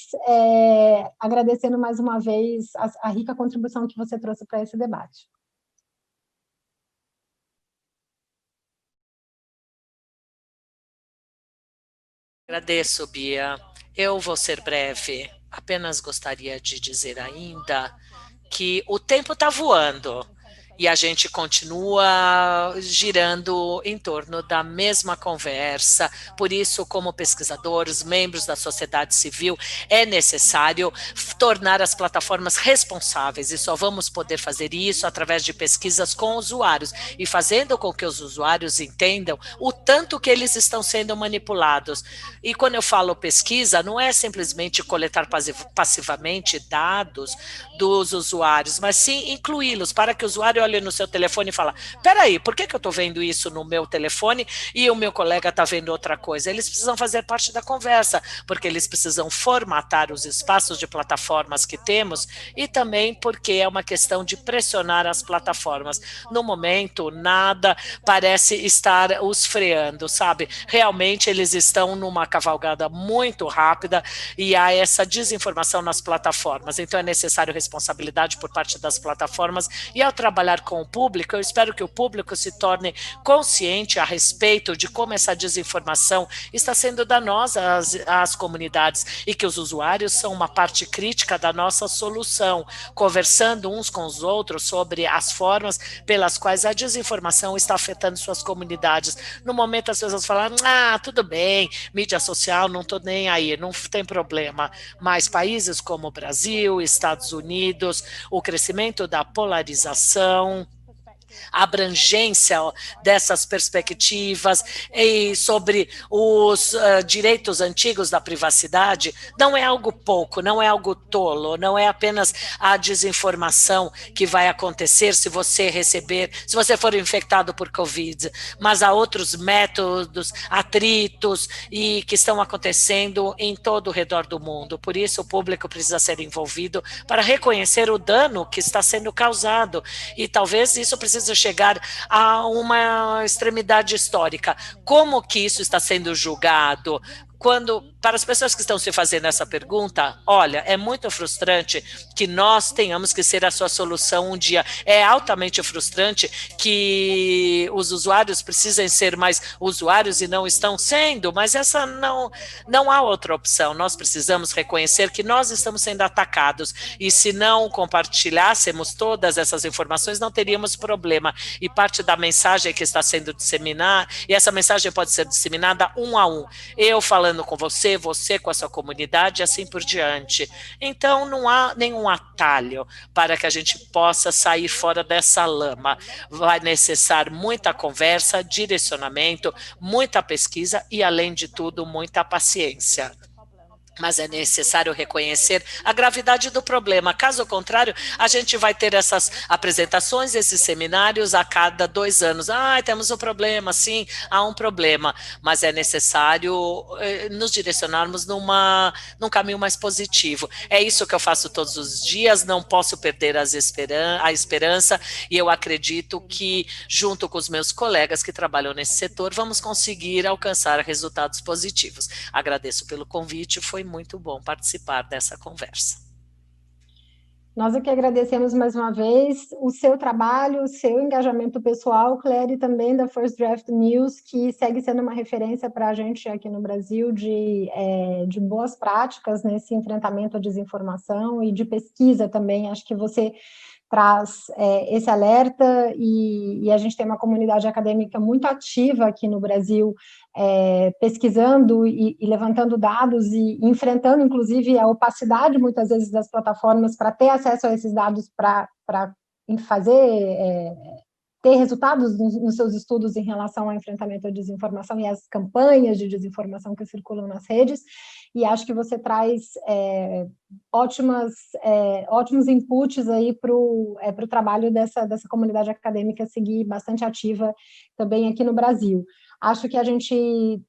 Speaker 1: agradecendo mais uma vez a rica contribuição que você trouxe para esse debate.
Speaker 2: Agradeço, Bia. Eu vou ser breve. Apenas gostaria de dizer ainda que o tempo está voando. e a gente continua girando em torno da mesma conversa. Por isso, como pesquisadores, membros da sociedade civil, é necessário tornar as plataformas responsáveis, e só vamos poder fazer isso através de pesquisas com usuários, e fazendo com que os usuários entendam o tanto que eles estão sendo manipulados. E quando eu falo pesquisa, não é simplesmente coletar passivamente dados dos usuários, mas sim incluí-los, para que o usuário olhe no seu telefone e fale: peraí, por que eu estou vendo isso no meu telefone e o meu colega está vendo outra coisa? Eles precisam fazer parte da conversa, porque eles precisam formatar os espaços de plataformas que temos, e também porque é uma questão de pressionar as plataformas. No momento, nada parece estar os freando, sabe? Realmente eles estão numa cavalgada muito rápida e há essa desinformação nas plataformas. Então é necessário responsabilidade por parte das plataformas, e ao trabalhar com o público, eu espero que o público se torne consciente a respeito de como essa desinformação está sendo danosa às comunidades, e que os usuários são uma parte crítica da nossa solução, conversando uns com os outros sobre as formas pelas quais a desinformação está afetando suas comunidades. No momento as pessoas falam: tudo bem, mídia social, não estou nem aí, não tem problema. Mas países como o Brasil, Estados Unidos, o crescimento da polarização, a abrangência dessas perspectivas e sobre os direitos antigos da privacidade, não é algo pouco, não é algo tolo, não é apenas a desinformação que vai acontecer se você for infectado por Covid, mas há outros métodos, atritos, e que estão acontecendo em todo o redor do mundo. Por isso o público precisa ser envolvido para reconhecer o dano que está sendo causado, e talvez isso precise chegar a uma extremidade histórica. Como que isso está sendo julgado? Para as pessoas que estão se fazendo essa pergunta, olha, é muito frustrante que nós tenhamos que ser a sua solução um dia. É altamente frustrante que os usuários precisem ser mais usuários e não estão sendo, mas essa não há outra opção. Nós precisamos reconhecer que nós estamos sendo atacados, e se não compartilhássemos todas essas informações, não teríamos problema. E parte da mensagem que está sendo disseminada, e essa mensagem pode ser disseminada um a um. Eu falando com você, você com a sua comunidade, e assim por diante. Então, não há nenhum atalho para que a gente possa sair fora dessa lama. Vai necessitar muita conversa, direcionamento, muita pesquisa e, além de tudo, muita paciência. Mas é necessário reconhecer a gravidade do problema. Caso contrário, a gente vai ter essas apresentações, esses seminários a cada 2 anos. Temos um problema, sim, há um problema. Mas é necessário nos direcionarmos num caminho mais positivo. É isso que eu faço todos os dias, não posso perder a esperança, e eu acredito que, junto com os meus colegas que trabalham nesse setor, vamos conseguir alcançar resultados positivos. Agradeço pelo convite, foi muito bom participar dessa conversa.
Speaker 1: Nós é que agradecemos mais uma vez o seu trabalho, o seu engajamento pessoal, Claire, e também da First Draft News, que segue sendo uma referência para a gente aqui no Brasil de boas práticas nesse enfrentamento à desinformação e de pesquisa também. Acho que você traz esse alerta, e a gente tem uma comunidade acadêmica muito ativa aqui no Brasil, pesquisando e levantando dados e enfrentando, inclusive, a opacidade, muitas vezes, das plataformas para ter acesso a esses dados, para ter resultados nos seus estudos em relação ao enfrentamento à desinformação e às campanhas de desinformação que circulam nas redes. E acho que você traz ótimos inputs aí para o trabalho dessa comunidade acadêmica seguir bastante ativa também aqui no Brasil. Acho que a gente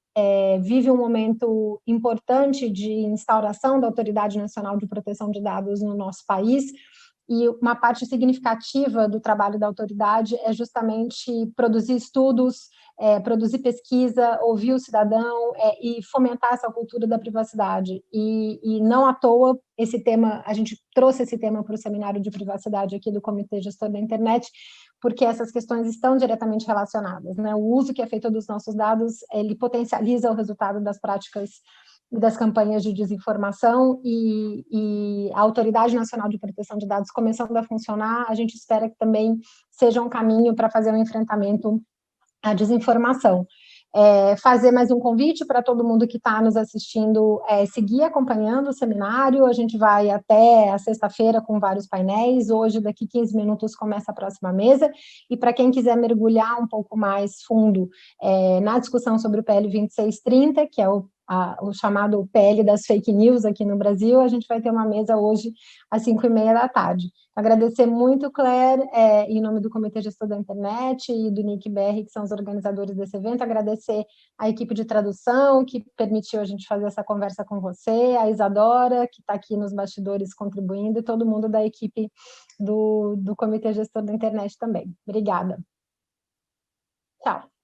Speaker 1: vive um momento importante de instauração da Autoridade Nacional de Proteção de Dados no nosso país, e uma parte significativa do trabalho da autoridade é justamente produzir estudos, produzir pesquisa, ouvir o cidadão e fomentar essa cultura da privacidade. E não à toa esse tema, a gente trouxe esse tema para o seminário de privacidade aqui do Comitê Gestor da Internet, porque essas questões estão diretamente relacionadas, né? O uso que é feito dos nossos dados, ele potencializa o resultado das práticas das campanhas de desinformação e a Autoridade Nacional de Proteção de Dados começando a funcionar, a gente espera que também seja um caminho para fazer um enfrentamento à desinformação. Fazer mais um convite para todo mundo que está nos assistindo, seguir acompanhando o seminário. A gente vai até a sexta-feira com vários painéis. Hoje, daqui 15 minutos, começa a próxima mesa. E para quem quiser mergulhar um pouco mais fundo na discussão sobre o PL 2630, que é o chamado PL das fake news aqui no Brasil, a gente vai ter uma mesa hoje às 5h30 da tarde. Agradecer muito, Claire, em nome do Comitê Gestor da Internet e do NIC-BR, que são os organizadores desse evento, agradecer a equipe de tradução, que permitiu a gente fazer essa conversa com você, a Isadora, que está aqui nos bastidores contribuindo, e todo mundo da equipe do Comitê Gestor da Internet também. Obrigada. Tchau.